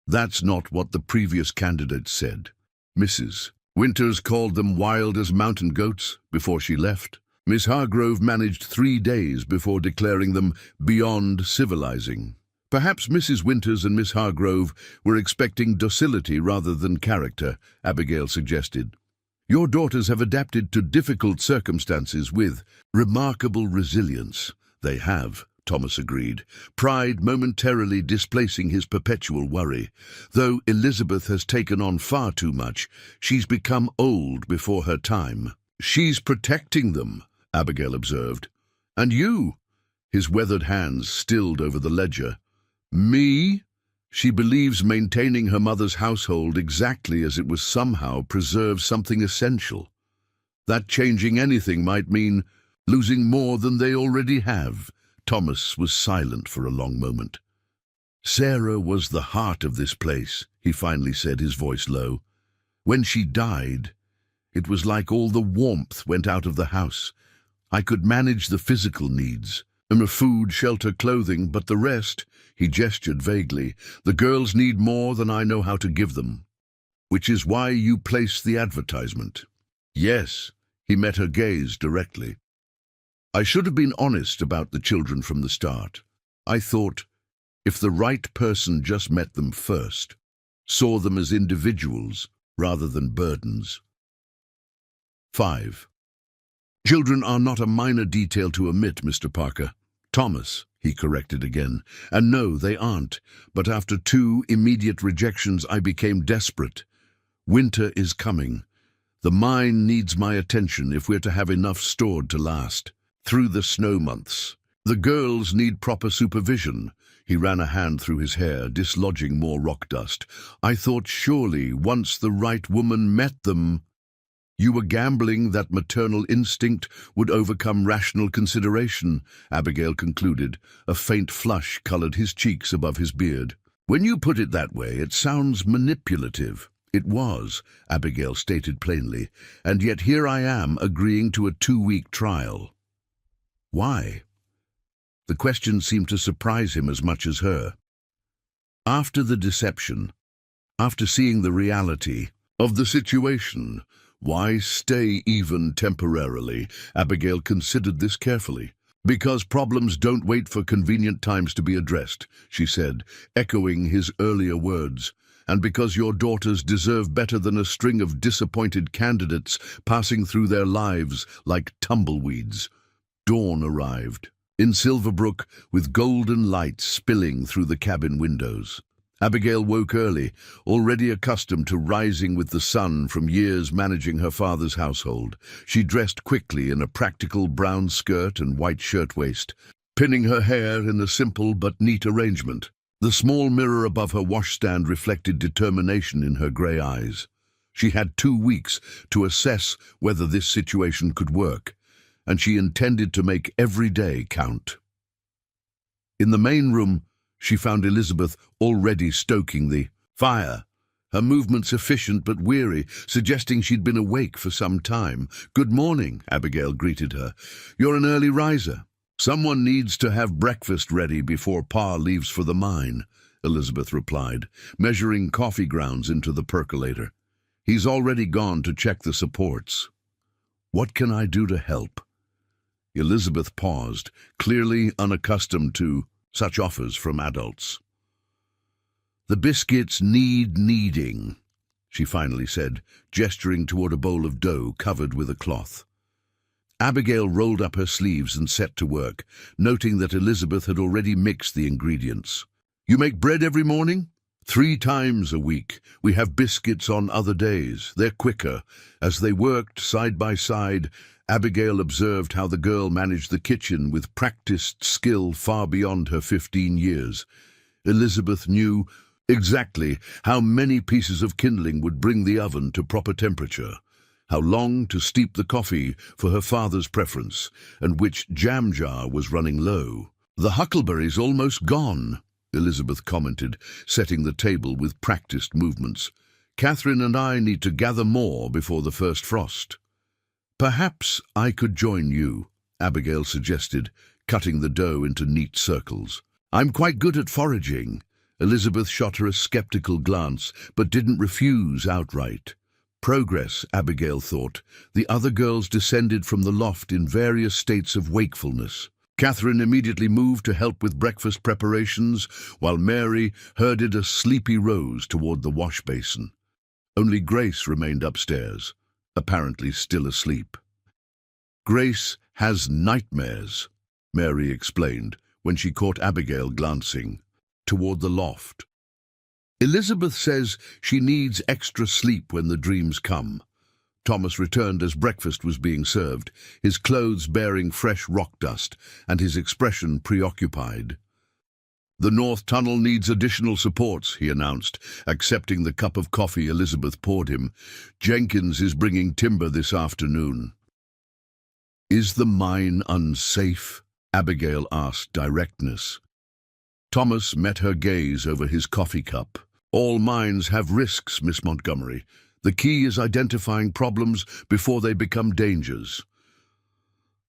"That's not what the previous candidate said. Mrs. Winters called them wild as mountain goats before she left. Miss Hargrove managed 3 days before declaring them beyond civilizing." "Perhaps Mrs. Winters and Miss Hargrove were expecting docility rather than character," Abigail suggested. "Your daughters have adapted to difficult circumstances with remarkable resilience." "They have," Thomas agreed, pride momentarily displacing his perpetual worry. "Though Elizabeth has taken on far too much, she's become old before her time." "She's protecting them," Abigail observed. "And you?" His weathered hands stilled over the ledger. "Me?" "She believes maintaining her mother's household exactly as it was somehow preserves something essential. That changing anything might mean losing more than they already have." Thomas was silent for a long moment. "Sarah was the heart of this place," he finally said, his voice low. "When she died, it was like all the warmth went out of the house. I could manage the physical needs, food, shelter, clothing, but the rest," he gestured vaguely, "the girls need more than I know how to give them." "Which is why you placed the advertisement." "Yes," he met her gaze directly. "I should have been honest about the children from the start. I thought, if the right person just met them first, saw them as individuals rather than burdens." 5. "Children are not a minor detail to omit, Mr. Parker." "Thomas," he corrected again. "And no, they aren't. But after 2 immediate rejections, I became desperate. Winter is coming. The mine needs my attention if we're to have enough stored to last through the snow months. The girls need proper supervision. He ran a hand through his hair, dislodging more rock dust. I thought surely, once the right woman met them, you were gambling that maternal instinct would overcome rational consideration, Abigail concluded. A faint flush colored his cheeks above his beard. When you put it that way, it sounds manipulative. It was, Abigail stated plainly, and yet here I am agreeing to a 2-week trial. Why? The question seemed to surprise him as much as her. After the deception, after seeing the reality of the situation, why stay even temporarily? Abigail considered this carefully. Because problems don't wait for convenient times to be addressed, she said, echoing his earlier words. And because your daughters deserve better than a string of disappointed candidates passing through their lives like tumbleweeds. Dawn arrived, in Silverbrook, with golden light spilling through the cabin windows. Abigail woke early, already accustomed to rising with the sun from years managing her father's household. She dressed quickly in a practical brown skirt and white shirtwaist, pinning her hair in a simple but neat arrangement. The small mirror above her washstand reflected determination in her grey eyes. She had 2 weeks to assess whether this situation could work, and she intended to make every day count. In the main room, she found Elizabeth already stoking the fire, her movements efficient but weary, suggesting she'd been awake for some time. "Good morning," Abigail greeted her. "You're an early riser." "Someone needs to have breakfast ready before Pa leaves for the mine," Elizabeth replied, measuring coffee grounds into the percolator. "He's already gone to check the supports." "What can I do to help?" Elizabeth paused, clearly unaccustomed to such offers from adults. "The biscuits need kneading," she finally said, gesturing toward a bowl of dough covered with a cloth. Abigail rolled up her sleeves and set to work, noting that Elizabeth had already mixed the ingredients. "You make bread every morning?" "3 times a week. We have biscuits on other days. They're quicker." As they worked side by side, Abigail observed how the girl managed the kitchen with practiced skill far beyond her 15 years. Elizabeth knew exactly how many pieces of kindling would bring the oven to proper temperature, how long to steep the coffee for her father's preference, and which jam jar was running low. "The huckleberry's almost gone," Elizabeth commented, setting the table with practiced movements. "Catherine and I need to gather more before the first frost." "Perhaps I could join you," Abigail suggested, cutting the dough into neat circles. "I'm quite good at foraging." Elizabeth shot her a skeptical glance, but didn't refuse outright. Progress, Abigail thought. The other girls descended from the loft in various states of wakefulness. Catherine immediately moved to help with breakfast preparations, while Mary herded a sleepy Rose toward the wash basin. Only Grace remained upstairs, apparently still asleep. "Grace has nightmares," Mary explained when she caught Abigail glancing toward the loft. "Elizabeth says she needs extra sleep when the dreams come." Thomas returned as breakfast was being served, his clothes bearing fresh rock dust and his expression preoccupied. "The North Tunnel needs additional supports," he announced, accepting the cup of coffee Elizabeth poured him. "Jenkins is bringing timber this afternoon." "Is the mine unsafe?" Abigail asked directness. Thomas met her gaze over his coffee cup. "All mines have risks, Miss Montgomery. The key is identifying problems before they become dangers."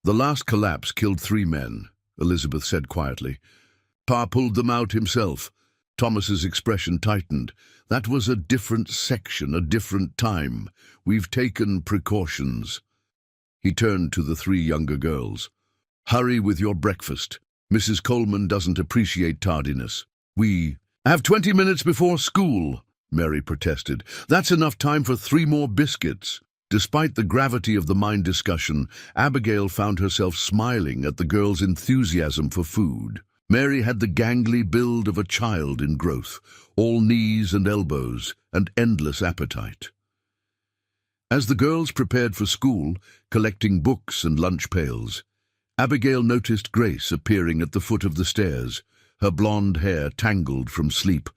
"The last collapse killed 3 men," Elizabeth said quietly. "Pa pulled them out himself." Thomas's expression tightened. "That was a different section, a different time. We've taken precautions." He turned to the 3 younger girls. "Hurry with your breakfast. Mrs. Coleman doesn't appreciate tardiness. We have 20 minutes before school," Mary protested. "That's enough time for 3 more biscuits." Despite the gravity of the mine discussion, Abigail found herself smiling at the girls' enthusiasm for food. Mary had the gangly build of a child in growth, all knees and elbows, and endless appetite. As the girls prepared for school, collecting books and lunch pails, Abigail noticed Grace appearing at the foot of the stairs, her blonde hair tangled from sleep,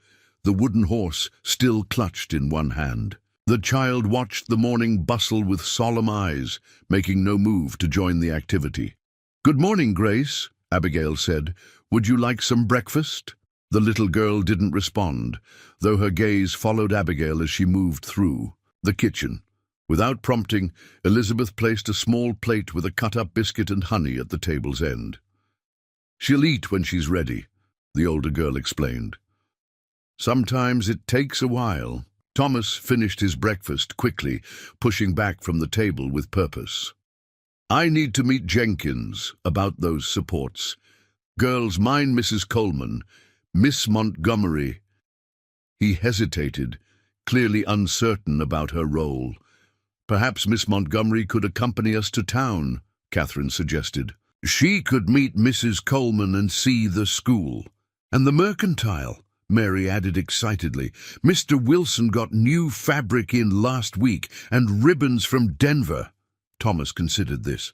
the wooden horse still clutched in one hand. The child watched the morning bustle with solemn eyes, making no move to join the activity. "Good morning, Grace," Abigail said. "Would you like some breakfast?" The little girl didn't respond, though her gaze followed Abigail as she moved through the kitchen. Without prompting, Elizabeth placed a small plate with a cut-up biscuit and honey at the table's end. "She'll eat when she's ready," the older girl explained. "Sometimes it takes a while." Thomas finished his breakfast quickly, pushing back from the table with purpose. "I need to meet Jenkins about those supports. Girls, mind Mrs. Coleman, Miss Montgomery." He hesitated, clearly uncertain about her role. "Perhaps Miss Montgomery could accompany us to town," Catherine suggested. "She could meet Mrs. Coleman and see the school." "And the mercantile," Mary added excitedly. "Mr. Wilson got new fabric in last week and ribbons from Denver." Thomas considered this.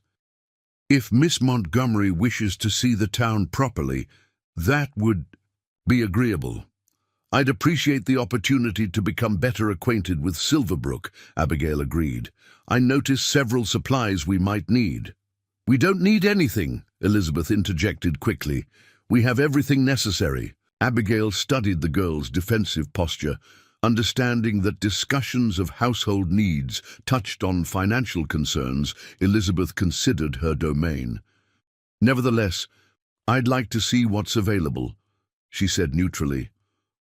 "If Miss Montgomery wishes to see the town properly, that would be agreeable." "I'd appreciate the opportunity to become better acquainted with Silverbrook," Abigail agreed. "I noticed several supplies we might need." "We don't need anything," Elizabeth interjected quickly. "We have everything necessary." Abigail studied the girl's defensive posture, understanding that discussions of household needs touched on financial concerns Elizabeth considered her domain. "Nevertheless, I'd like to see what's available," she said neutrally.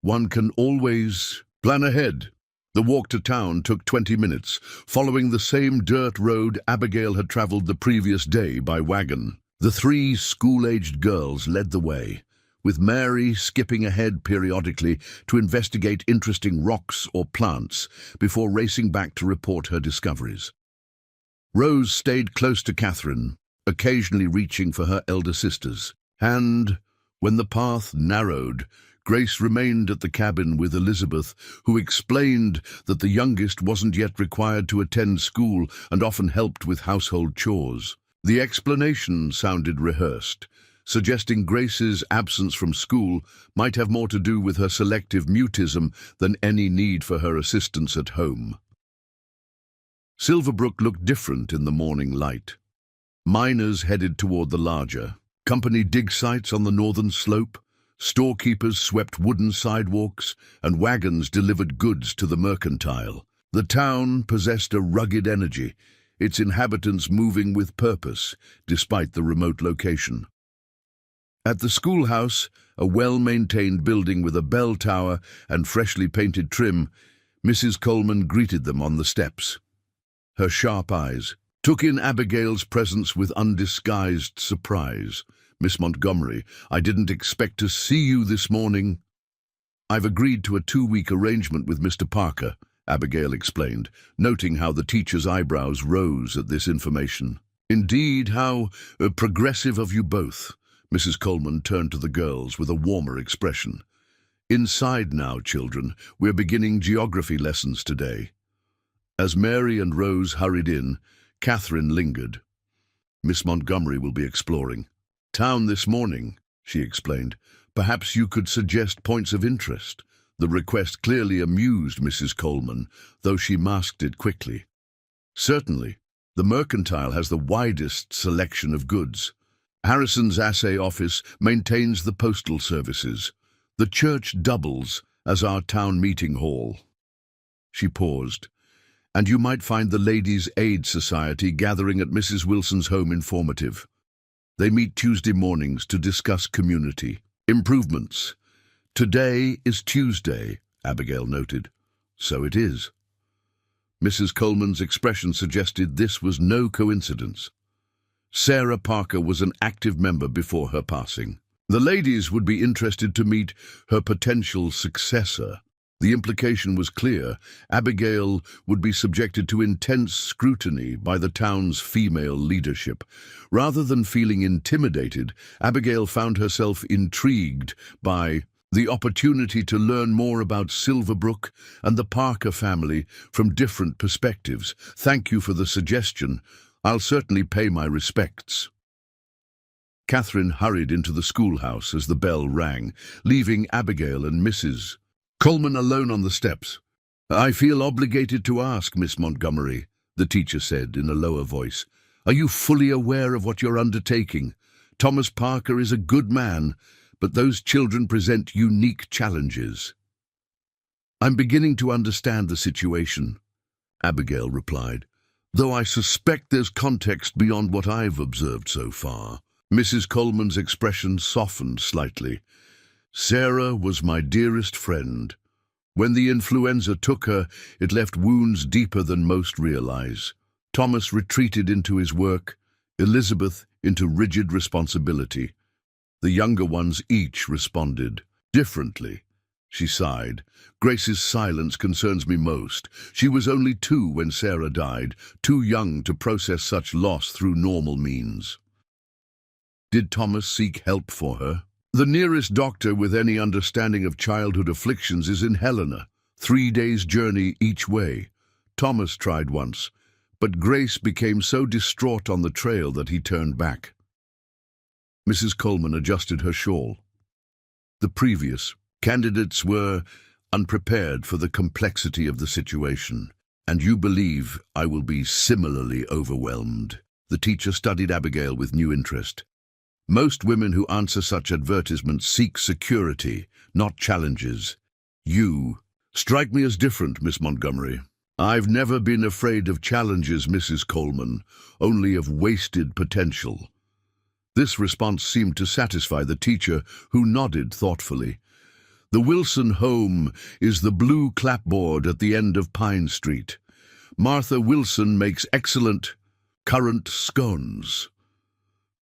"One can always plan ahead." The walk to town took 20 minutes, following the same dirt road Abigail had traveled the previous day by wagon. The three school-aged girls led the way, with Mary skipping ahead periodically to investigate interesting rocks or plants before racing back to report her discoveries. Rose stayed close to Catherine, occasionally reaching for her elder sisters. And, when the path narrowed, Grace remained at the cabin with Elizabeth, who explained that the youngest wasn't yet required to attend school and often helped with household chores. The explanation sounded rehearsed, suggesting Grace's absence from school might have more to do with her selective mutism than any need for her assistance at home. Silverbrook looked different in the morning light. Miners headed toward the larger company dig sites on the northern slope, storekeepers swept wooden sidewalks, and wagons delivered goods to the mercantile. The town possessed a rugged energy, its inhabitants moving with purpose, despite the remote location. At the schoolhouse, a well-maintained building with a bell tower and freshly painted trim, Mrs. Coleman greeted them on the steps. Her sharp eyes took in Abigail's presence with undisguised surprise. "Miss Montgomery, I didn't expect to see you this morning." "I've agreed to a 2-week arrangement with Mr. Parker," Abigail explained, noting how the teacher's eyebrows rose at this information. "Indeed, how progressive of you both." Mrs. Coleman turned to the girls with a warmer expression. "Inside now, children. We're beginning geography lessons today." As Mary and Rose hurried in, Catherine lingered. "Miss Montgomery will be exploring town this morning," she explained. "Perhaps you could suggest points of interest." The request clearly amused Mrs. Coleman, though she masked it quickly. "Certainly. The mercantile has the widest selection of goods. Harrison's assay office maintains the postal services. The church doubles as our town meeting hall." She paused. "And you might find the Ladies' Aid Society gathering at Mrs. Wilson's home informative. They meet Tuesday mornings to discuss community improvements." "Today is Tuesday," Abigail noted. "So it is." Mrs. Coleman's expression suggested this was no coincidence. Sarah Parker was an active member before her passing. The ladies would be interested to meet her potential successor. The implication was clear. Abigail would be subjected to intense scrutiny by the town's female leadership. Rather than feeling intimidated, Abigail found herself intrigued by The opportunity to learn more about Silverbrook and the Parker family from different perspectives. Thank you for the suggestion. I'll certainly pay my respects. Catherine hurried into the schoolhouse as the bell rang, leaving Abigail and Mrs. Coleman alone on the steps. "I feel obligated to ask, Miss Montgomery," the teacher said in a lower voice. "Are you fully aware of what you're undertaking? Thomas Parker is a good man, but those children present unique challenges." "I'm beginning to understand the situation," Abigail replied, "though I suspect there's context beyond what I've observed so far." Mrs. Coleman's expression softened slightly. "Sarah was my dearest friend. When the influenza took her, it left wounds deeper than most realize. Thomas retreated into his work, Elizabeth into rigid responsibility. The younger ones each responded differently." She sighed. "Grace's silence concerns me most. She was only 2 when Sarah died, too young to process such loss through normal means." "Did Thomas seek help for her?" "The nearest doctor with any understanding of childhood afflictions is in Helena, 3 days' journey each way. Thomas tried once, but Grace became so distraught on the trail that he turned back." Mrs. Coleman adjusted her shawl. "The previous candidates were unprepared for the complexity of the situation, and you believe I will be similarly overwhelmed." The teacher studied Abigail with new interest. "Most women who answer such advertisements seek security, not challenges. You strike me as different, Miss Montgomery." "I've never been afraid of challenges, Mrs. Coleman, only of wasted potential." This response seemed to satisfy the teacher, who nodded thoughtfully. "The Wilson home is the blue clapboard at the end of Pine Street. Martha Wilson makes excellent currant scones."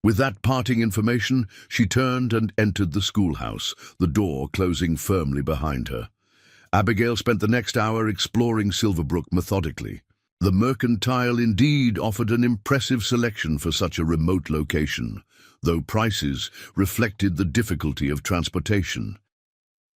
With that parting information, she turned and entered the schoolhouse, the door closing firmly behind her. Abigail spent the next hour exploring Silverbrook methodically. The Mercantile indeed offered an impressive selection for such a remote location, though prices reflected the difficulty of transportation.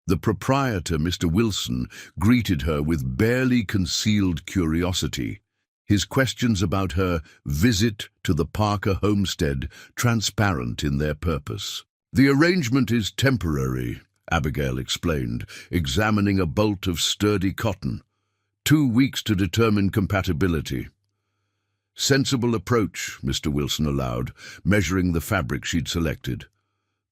The proprietor, Mr. Wilson, greeted her with barely concealed curiosity, his questions about her visit to the Parker homestead transparent in their purpose. "The arrangement is temporary," Abigail explained, examining a bolt of sturdy cotton. 2 weeks to determine compatibility." "Sensible approach," Mr. Wilson allowed, measuring the fabric she'd selected.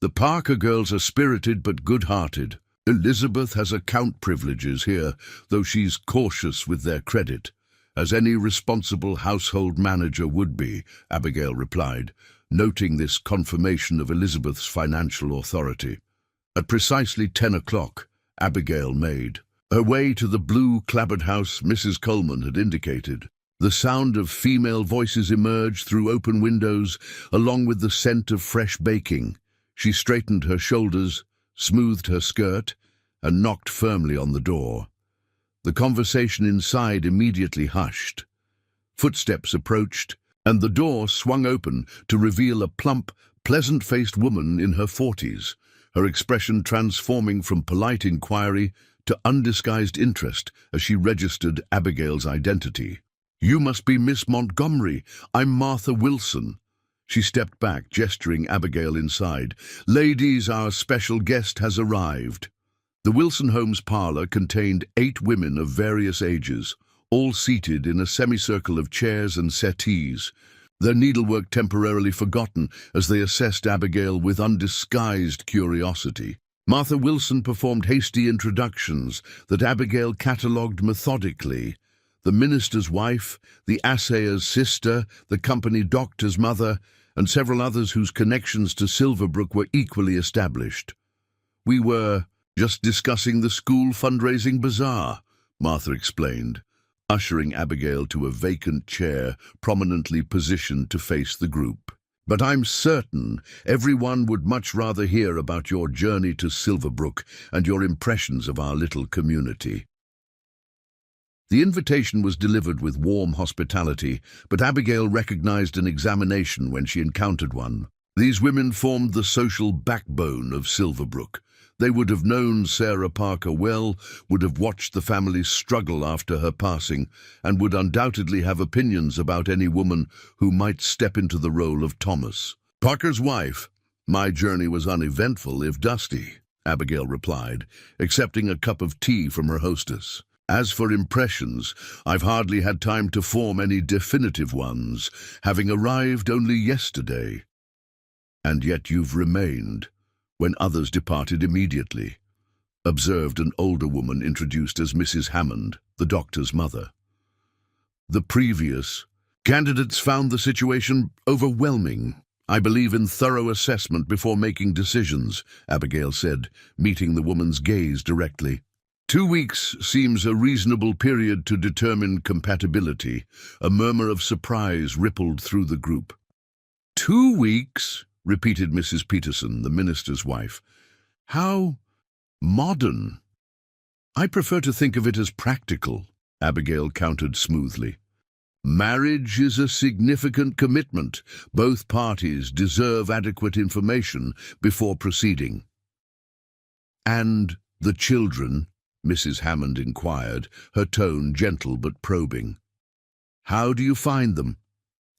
"The Parker girls are spirited but good-hearted. Elizabeth has account privileges here, though she's cautious with their credit, as any responsible household manager would be," Abigail replied, noting this confirmation of Elizabeth's financial authority. At precisely 10 o'clock, Abigail made her way to the blue clapboard house Mrs. Coleman had indicated. The sound of female voices emerged through open windows, along with the scent of fresh baking. She straightened her shoulders, smoothed her skirt, and knocked firmly on the door. The conversation inside immediately hushed. Footsteps approached, and the door swung open to reveal a plump, pleasant-faced woman in her 40s, her expression transforming from polite inquiry to undisguised interest as she registered Abigail's identity. "You must be Miss Montgomery. I'm Martha Wilson." She stepped back, gesturing Abigail inside. "Ladies, our special guest has arrived." The Wilson home's parlor contained 8 women of various ages, all seated in a semicircle of chairs and settees, their needlework temporarily forgotten as they assessed Abigail with undisguised curiosity. Martha Wilson performed hasty introductions that Abigail catalogued methodically. The minister's wife, the assayer's sister, the company doctor's mother, and several others whose connections to Silverbrook were equally established. "We were just discussing the school fundraising bazaar," Martha explained, ushering Abigail to a vacant chair prominently positioned to face the group. "But I'm certain everyone would much rather hear about your journey to Silverbrook and your impressions of our little community." The invitation was delivered with warm hospitality, but Abigail recognized an examination when she encountered one. These women formed the social backbone of Silverbrook, They would have known Sarah Parker well, would have watched the family's struggle after her passing, and would undoubtedly have opinions about any woman who might step into the role of Thomas. Parker's wife. My journey was uneventful, if dusty, Abigail replied, accepting a cup of tea from her hostess. As for impressions, I've hardly had time to form any definitive ones, having arrived only yesterday. And yet you've remained, when others departed immediately, observed an older woman introduced as Mrs. Hammond, the doctor's mother. The previous candidates found the situation overwhelming. I believe in thorough assessment before making decisions, Abigail said, meeting the woman's gaze directly. 2 weeks seems a reasonable period to determine compatibility. A murmur of surprise rippled through the group. 2 weeks? Repeated Mrs. Peterson, the minister's wife. How modern. I prefer to think of it as practical, Abigail countered smoothly. Marriage is a significant commitment. Both parties deserve adequate information before proceeding. And the children? Mrs. Hammond inquired, her tone gentle but probing. How do you find them?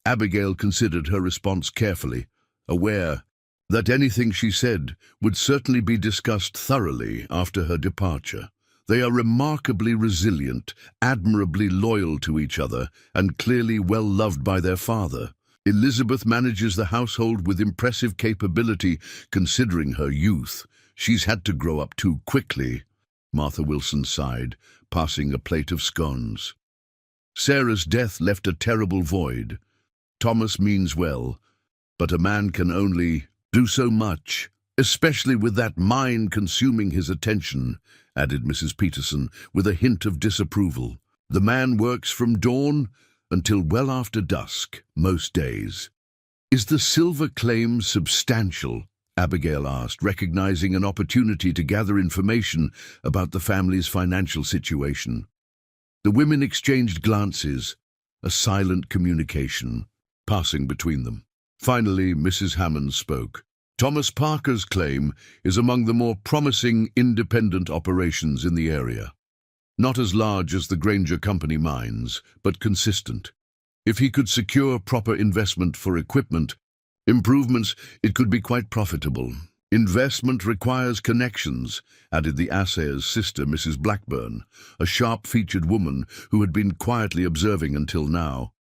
Abigail considered her response carefully, aware that anything she said would certainly be discussed thoroughly after her departure. They are remarkably resilient, admirably loyal to each other, and clearly well loved by their father. Elizabeth manages the household with impressive capability, considering her youth. She's had to grow up too quickly, Martha Wilson sighed, passing a plate of scones. Sarah's death left a terrible void. Thomas means well, but a man can only do so much, especially with that mind consuming his attention, added Mrs. Peterson, with a hint of disapproval. The man works from dawn until well after dusk, most days. Is the silver claim substantial? Abigail asked, recognizing an opportunity to gather information about the family's financial situation. The women exchanged glances, a silent communication passing between them. Finally, Mrs. Hammond spoke. Thomas Parker's claim is among the more promising independent operations in the area. Not as large as the Granger Company mines, but consistent. If he could secure proper investment for equipment, improvements, it could be quite profitable. Investment requires connections, added the assayer's sister, Mrs. Blackburn, a sharp-featured woman who had been quietly observing until now.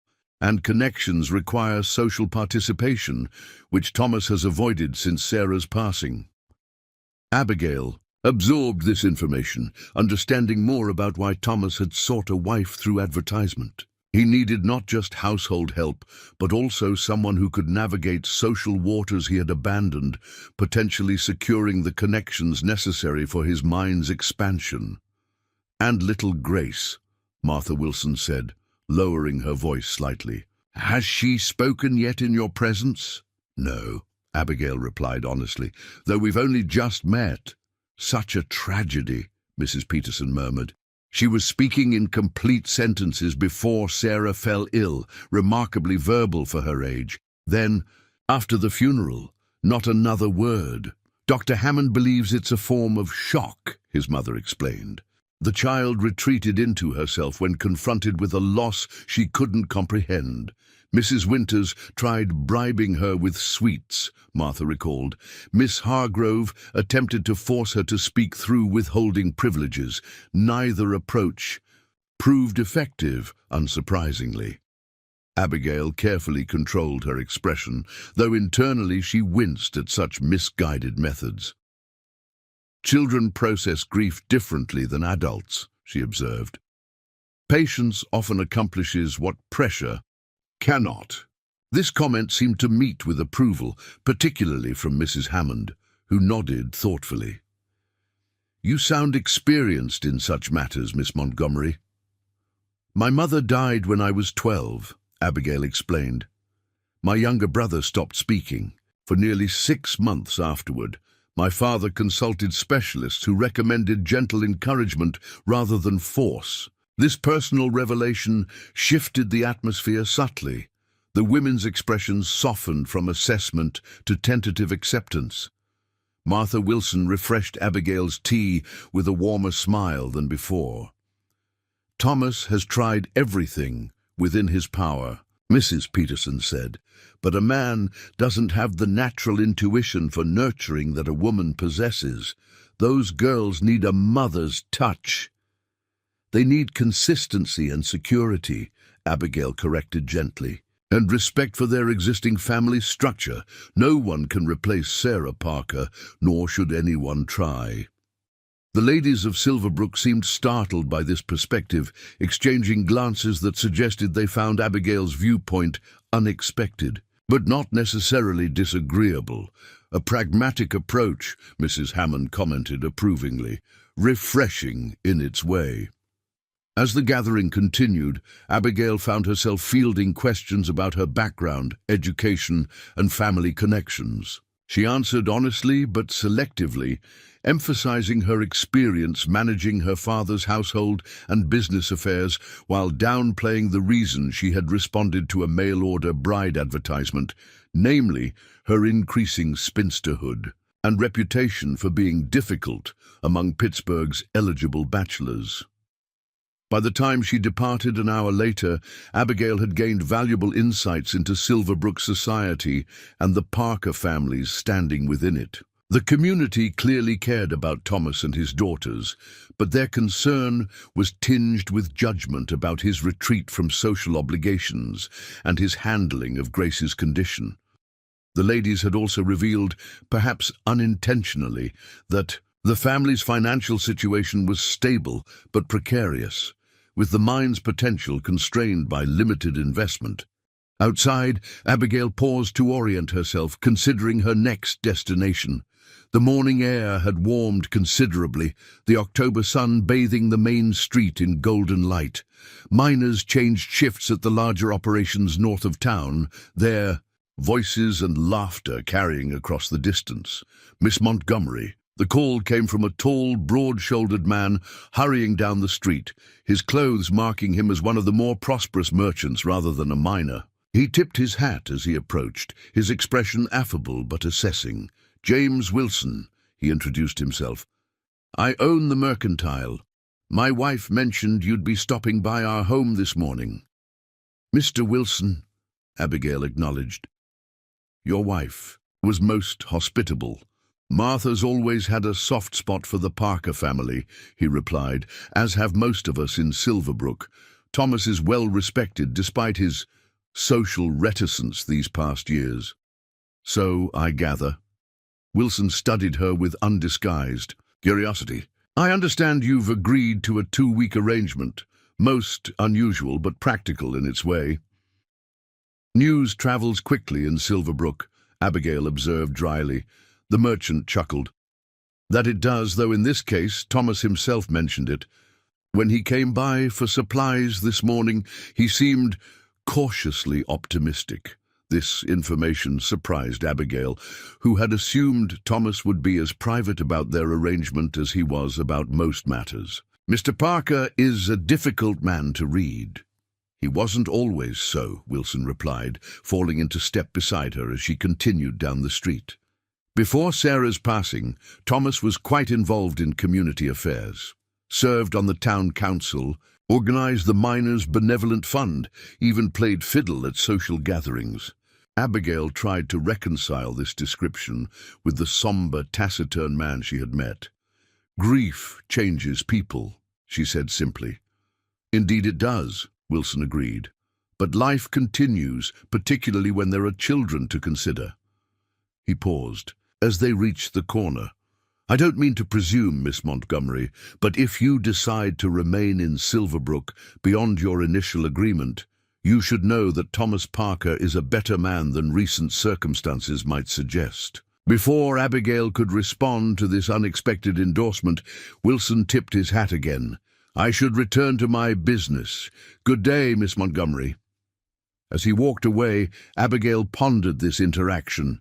And connections require social participation, which Thomas has avoided since Sarah's passing. Abigail absorbed this information, understanding more about why Thomas had sought a wife through advertisement. He needed not just household help, but also someone who could navigate social waters he had abandoned, potentially securing the connections necessary for his mind's expansion. And little Grace, Martha Wilson said, lowering her voice slightly. Has she spoken yet in your presence? No, Abigail replied honestly, though we've only just met. Such a tragedy, Mrs. Peterson murmured. She was speaking in complete sentences before Sarah fell ill, remarkably verbal for her age. Then, after the funeral, not another word. Dr. Hammond believes it's a form of shock, his mother explained. The child retreated into herself when confronted with a loss she couldn't comprehend. Mrs. Winters tried bribing her with sweets, Martha recalled. Miss Hargrove attempted to force her to speak through withholding privileges. Neither approach proved effective, unsurprisingly. Abigail carefully controlled her expression, though internally she winced at such misguided methods. Children process grief differently than adults, she observed. Patience often accomplishes what pressure cannot. This comment seemed to meet with approval, particularly from Mrs. Hammond, who nodded thoughtfully. You sound experienced in such matters, Miss Montgomery. My mother died when I was 12, Abigail explained. My younger brother stopped speaking. For nearly 6 months afterward, my father consulted specialists who recommended gentle encouragement rather than force. This personal revelation shifted the atmosphere subtly. The women's expressions softened from assessment to tentative acceptance. Martha Wilson refreshed Abigail's tea with a warmer smile than before. "Thomas has tried everything within his power," Mrs. Peterson said, "but a man doesn't have the natural intuition for nurturing that a woman possesses. Those girls need a mother's touch." "They need consistency and security," Abigail corrected gently, "and respect for their existing family structure. No one can replace Sarah Parker, nor should anyone try." The ladies of Silverbrook seemed startled by this perspective, exchanging glances that suggested they found Abigail's viewpoint unexpected, but not necessarily disagreeable. "A pragmatic approach," Mrs. Hammond commented approvingly, "refreshing in its way." As the gathering continued, Abigail found herself fielding questions about her background, education, and family connections. She answered honestly but selectively, emphasizing her experience managing her father's household and business affairs while downplaying the reason she had responded to a mail-order bride advertisement, namely her increasing spinsterhood and reputation for being difficult among Pittsburgh's eligible bachelors. By the time she departed an hour later, Abigail had gained valuable insights into Silverbrook society and the Parker families standing within it. The community clearly cared about Thomas and his daughters, but their concern was tinged with judgment about his retreat from social obligations and his handling of Grace's condition. The ladies had also revealed, perhaps unintentionally, that the family's financial situation was stable but precarious, with the mine's potential constrained by limited investment. Outside, Abigail paused to orient herself, considering her next destination. The morning air had warmed considerably, the October sun bathing the main street in golden light. Miners changed shifts at the larger operations north of town, their voices and laughter carrying across the distance. Miss Montgomery. The call came from a tall, broad-shouldered man hurrying down the street, his clothes marking him as one of the more prosperous merchants rather than a miner. He tipped his hat as he approached, his expression affable but assessing. "James Wilson," he introduced himself. "I own the Mercantile. My wife mentioned you'd be stopping by our home this morning." "Mr. Wilson," Abigail acknowledged. "Your wife was most hospitable. Martha's always had a soft spot for the Parker family," he replied, "as have most of us in Silverbrook. Thomas is well respected despite his social reticence these past years." "So I gather." Wilson studied her with undisguised curiosity. "I understand you've agreed to a 2-week arrangement, most unusual but practical in its way." "News travels quickly in Silverbrook," Abigail observed dryly. The merchant chuckled. "That it does, though in this case Thomas himself mentioned it. When he came by for supplies this morning, he seemed cautiously optimistic." This information surprised Abigail, who had assumed Thomas would be as private about their arrangement as he was about most matters. "Mr. Parker is a difficult man to read." "He wasn't always so," Wilson replied, falling into step beside her as she continued down the street. Before Sarah's passing, Thomas was quite involved in community affairs, served on the town council, organized the Miners' Benevolent Fund, even played fiddle at social gatherings. Abigail tried to reconcile this description with the somber, taciturn man she had met. "Grief changes people," she said simply. "Indeed it does," Wilson agreed. "But life continues, particularly when there are children to consider." He paused. As they reached the corner, "I don't mean to presume, Miss Montgomery, but if you decide to remain in Silverbrook beyond your initial agreement, you should know that Thomas Parker is a better man than recent circumstances might suggest." Before Abigail could respond to this unexpected endorsement, Wilson tipped his hat again. "I should return to my business. Good day, Miss Montgomery." As he walked away, Abigail pondered this interaction.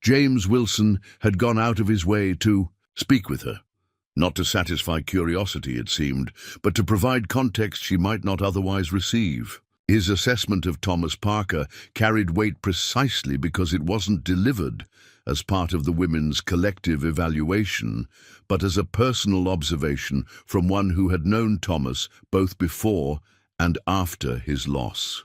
James Wilson had gone out of his way to speak with her. Not to satisfy curiosity, it seemed, but to provide context she might not otherwise receive. His assessment of Thomas Parker carried weight precisely because it wasn't delivered, as part of the women's collective evaluation, but as a personal observation from one who had known Thomas both before and after his loss.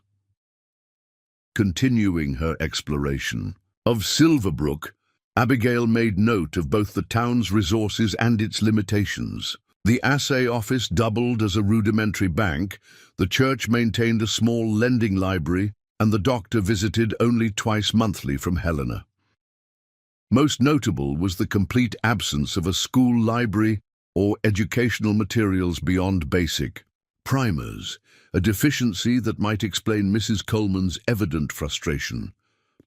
Continuing her exploration of Silverbrook, Abigail made note of both the town's resources and its limitations. The assay office doubled as a rudimentary bank, the church maintained a small lending library, and the doctor visited only twice monthly from Helena. Most notable was the complete absence of a school library or educational materials beyond basic primers, a deficiency that might explain Mrs. Coleman's evident frustration.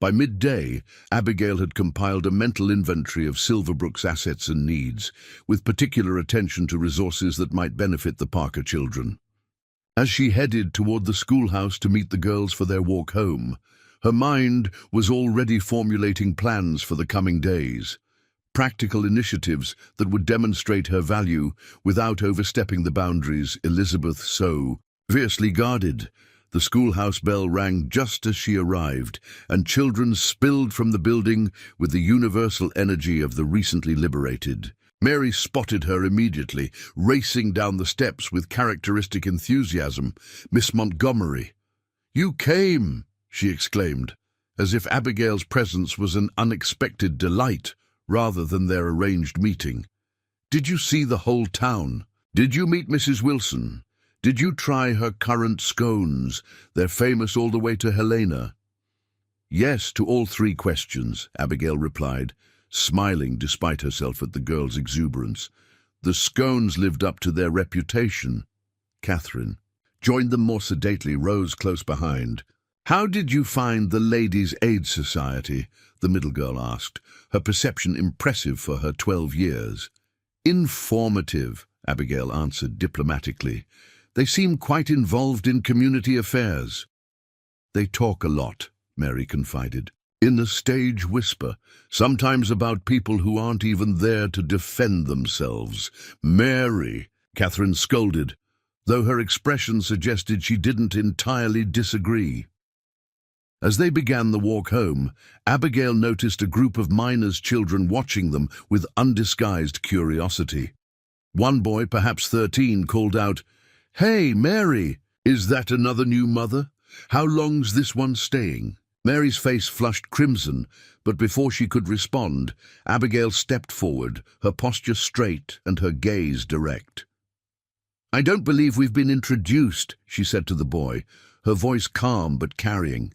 By midday, Abigail had compiled a mental inventory of Silverbrook's assets and needs, with particular attention to resources that might benefit the Parker children. As she headed toward the schoolhouse to meet the girls for their walk home, her mind was already formulating plans for the coming days, practical initiatives that would demonstrate her value without overstepping the boundaries Elizabeth so fiercely guarded. The schoolhouse bell rang just as she arrived, and children spilled from the building with the universal energy of the recently liberated. Mary spotted her immediately, racing down the steps with characteristic enthusiasm. "Miss Montgomery!" "You came!" she exclaimed, as if Abigail's presence was an unexpected delight rather than their arranged meeting. "Did you see the whole town? Did you meet Mrs. Wilson? Did you try her currant scones? They're famous all the way to Helena." "Yes, to all three questions," Abigail replied, smiling despite herself at the girl's exuberance. "The scones lived up to their reputation." Catherine joined them more sedately, rose close behind. "How did you find the Ladies' Aid Society?" the middle girl asked, her perception impressive for her 12 years. "Informative," Abigail answered diplomatically. "They seem quite involved in community affairs." "They talk a lot," Mary confided, in a stage whisper, sometimes about people who aren't even there to defend themselves. "Mary," Catherine scolded, though her expression suggested she didn't entirely disagree. As they began the walk home, Abigail noticed a group of miners' children watching them with undisguised curiosity. One boy, perhaps 13, called out, "Hey, Mary, is that another new mother? How long's this one staying?" Mary's face flushed crimson, but before she could respond, Abigail stepped forward, her posture straight and her gaze direct. "I don't believe we've been introduced," she said to the boy, her voice calm but carrying.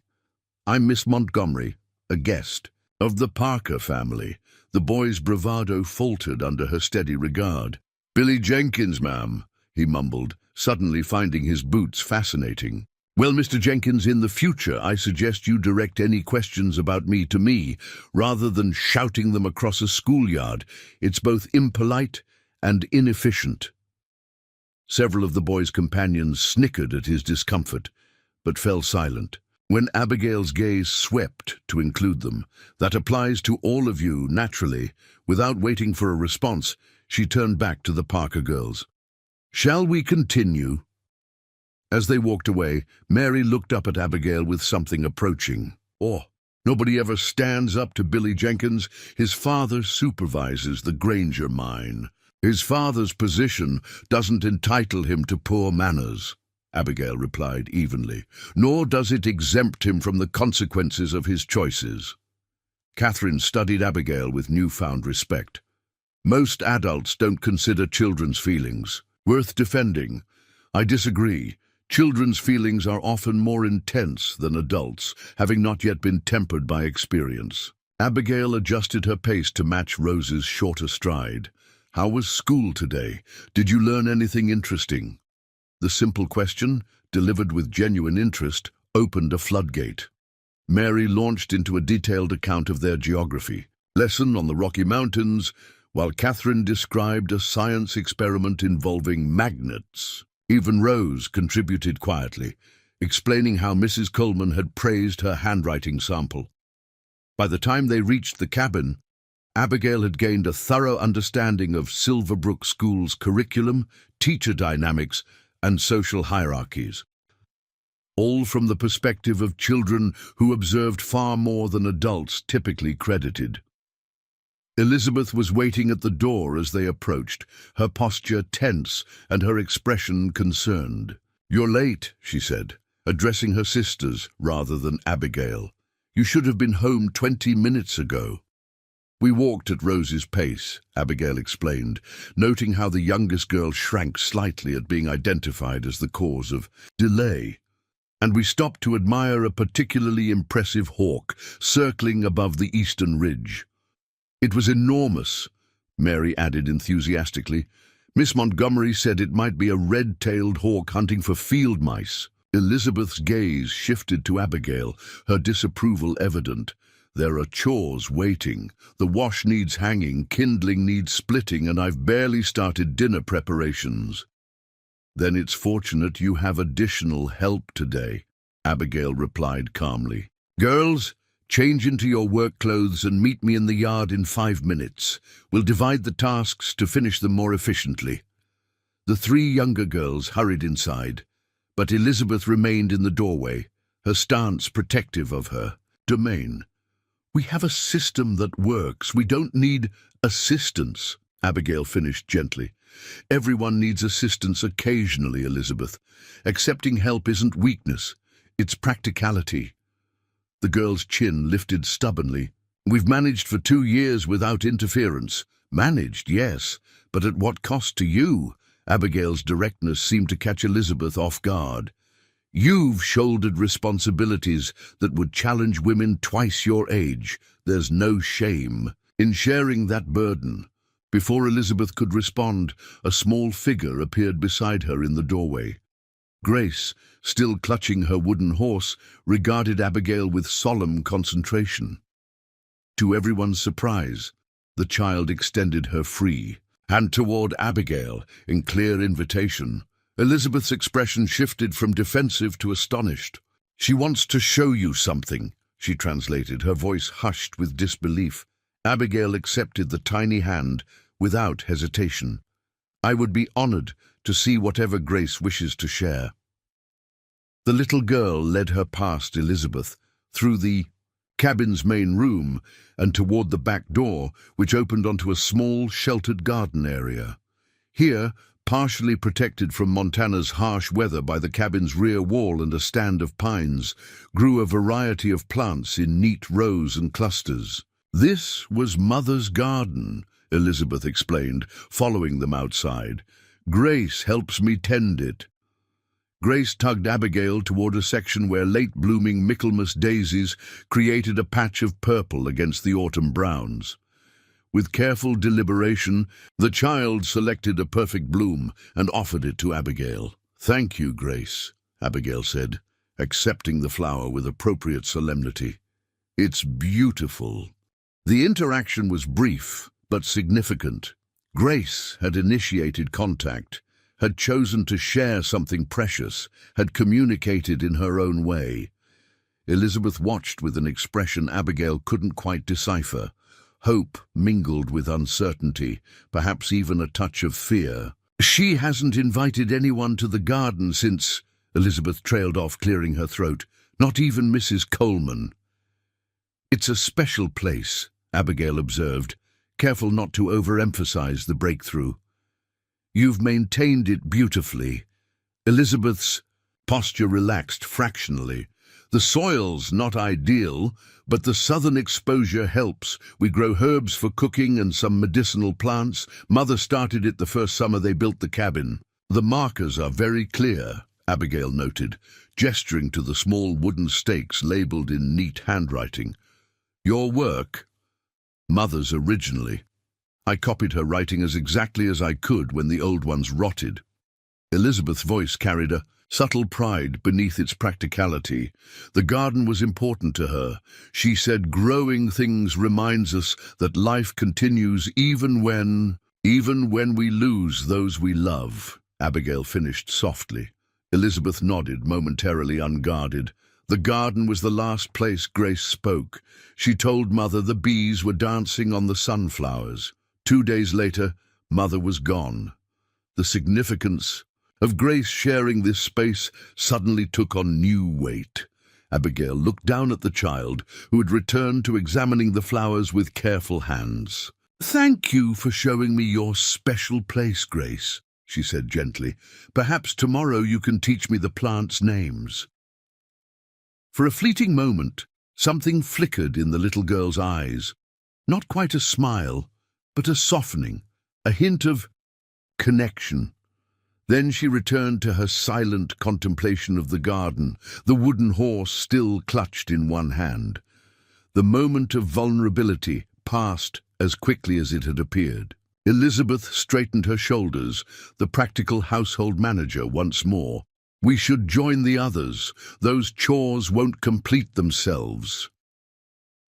"I'm Miss Montgomery, a guest of the Parker family." The boy's bravado faltered under her steady regard. "Billy Jenkins, ma'am," he mumbled, suddenly finding his boots fascinating. "Well, Mr. Jenkins, in the future I suggest you direct any questions about me to me, rather than shouting them across a schoolyard. It's both impolite and inefficient." Several of the boy's companions snickered at his discomfort, but fell silent. When Abigail's gaze swept to include them, "That applies to all of you, naturally." Without waiting for a response, she turned back to the Parker girls. "Shall we continue?" As they walked away, Mary looked up at Abigail with something approaching. "Oh, nobody ever stands up to Billy Jenkins. His father supervises the Granger mine. His father's position doesn't entitle him to poor manners," Abigail replied evenly, "nor does it exempt him from the consequences of his choices." Catherine studied Abigail with newfound respect. "Most adults don't consider children's feelings worth defending. I disagree. Children's feelings are often more intense than adults, having not yet been tempered by experience." Abigail adjusted her pace to match Rose's shorter stride. "How was school today? Did you learn anything interesting?" The simple question, delivered with genuine interest, opened a floodgate. Mary launched into a detailed account of their geography. Lesson on the Rocky Mountains, while Catherine described a science experiment involving magnets. Even Rose contributed quietly, explaining how Mrs. Coleman had praised her handwriting sample. By the time they reached the cabin, Abigail had gained a thorough understanding of Silverbrook School's curriculum, teacher dynamics, and social hierarchies, all from the perspective of children who observed far more than adults typically credited. Elizabeth was waiting at the door as they approached, her posture tense and her expression concerned. "You're late," she said, addressing her sisters rather than Abigail. "You should have been home 20 minutes ago." "We walked at Rose's pace," Abigail explained, noting how the youngest girl shrank slightly at being identified as the cause of delay. "And we stopped to admire a particularly impressive hawk circling above the eastern ridge." "It was enormous," Mary added enthusiastically. "Miss Montgomery said it might be a red-tailed hawk hunting for field mice." Elizabeth's gaze shifted to Abigail, her disapproval evident. "There are chores waiting. The wash needs hanging, kindling needs splitting, and I've barely started dinner preparations." "Then it's fortunate you have additional help today," Abigail replied calmly. "Girls, change into your work clothes and meet me in the yard in 5 minutes. We'll divide the tasks to finish them more efficiently." The 3 younger girls hurried inside, but Elizabeth remained in the doorway, her stance protective of her domain. "We have a system that works. We don't need assistance," Abigail finished gently. "Everyone needs assistance occasionally, Elizabeth. Accepting help isn't weakness, it's practicality." The girl's chin lifted stubbornly. "We've managed for 2 years without interference." "Managed, yes, but at what cost to you?" Abigail's directness seemed to catch Elizabeth off guard. "You've shouldered responsibilities that would challenge women twice your age. There's no shame in sharing that burden." Before Elizabeth could respond, a small figure appeared beside her in the doorway. Grace, still clutching her wooden horse, regarded Abigail with solemn concentration. To everyone's surprise, the child extended her free hand toward Abigail in clear invitation. Elizabeth's expression shifted from defensive to astonished. "She wants to show you something," she translated, her voice hushed with disbelief. Abigail accepted the tiny hand without hesitation. "I would be honored to see whatever Grace wishes to share." The little girl led her past Elizabeth, through the cabin's main room, and toward the back door, which opened onto a small, sheltered garden area. Here, partially protected from Montana's harsh weather by the cabin's rear wall and a stand of pines, grew a variety of plants in neat rows and clusters. "This was Mother's garden," Elizabeth explained, following them outside. "Grace helps me tend it." Grace tugged Abigail toward a section where late-blooming Michaelmas daisies created a patch of purple against the autumn browns. With careful deliberation, the child selected a perfect bloom and offered it to Abigail. "Thank you, Grace," Abigail said, accepting the flower with appropriate solemnity. "It's beautiful." The interaction was brief, but significant. Grace had initiated contact, had chosen to share something precious, had communicated in her own way. Elizabeth watched with an expression Abigail couldn't quite decipher. Hope mingled with uncertainty, perhaps even a touch of fear. "She hasn't invited anyone to the garden since," Elizabeth trailed off, clearing her throat. "Not even Mrs. Coleman." "It's a special place," Abigail observed, careful not to overemphasize the breakthrough. "You've maintained it beautifully." Elizabeth's posture relaxed fractionally. "The soil's not ideal, but the southern exposure helps. We grow herbs for cooking and some medicinal plants. Mother started it the first summer they built the cabin." "The markers are very clear," Abigail noted, gesturing to the small wooden stakes labeled in neat handwriting. "Your work?" "Mother's originally. I copied her writing as exactly as I could when the old ones rotted." Elizabeth's voice carried a subtle pride beneath its practicality. The garden was important to her. She said, "Growing things reminds us that life continues even when we lose those we love." Abigail finished softly. Elizabeth nodded, momentarily unguarded. The garden was the last place Grace spoke. She told Mother the bees were dancing on the sunflowers. 2 days later, Mother was gone. The significance of Grace sharing this space suddenly took on new weight. Abigail looked down at the child, who had returned to examining the flowers with careful hands. "Thank you for showing me your special place, Grace," she said gently. "Perhaps tomorrow you can teach me the plants' names." For a fleeting moment, something flickered in the little girl's eyes. Not quite a smile, but a softening, a hint of connection. Then she returned to her silent contemplation of the garden, the wooden horse still clutched in one hand. The moment of vulnerability passed as quickly as it had appeared. Elizabeth straightened her shoulders, the practical household manager once more. "We should join the others. Those chores won't complete themselves."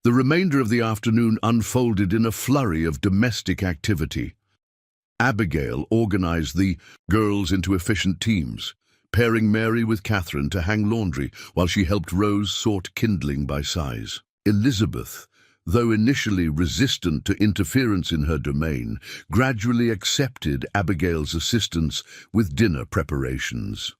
The remainder of the afternoon unfolded in a flurry of domestic activity. Abigail organized the girls into efficient teams, pairing Mary with Catherine to hang laundry while she helped Rose sort kindling by size. Elizabeth, though initially resistant to interference in her domain, gradually accepted Abigail's assistance with dinner preparations.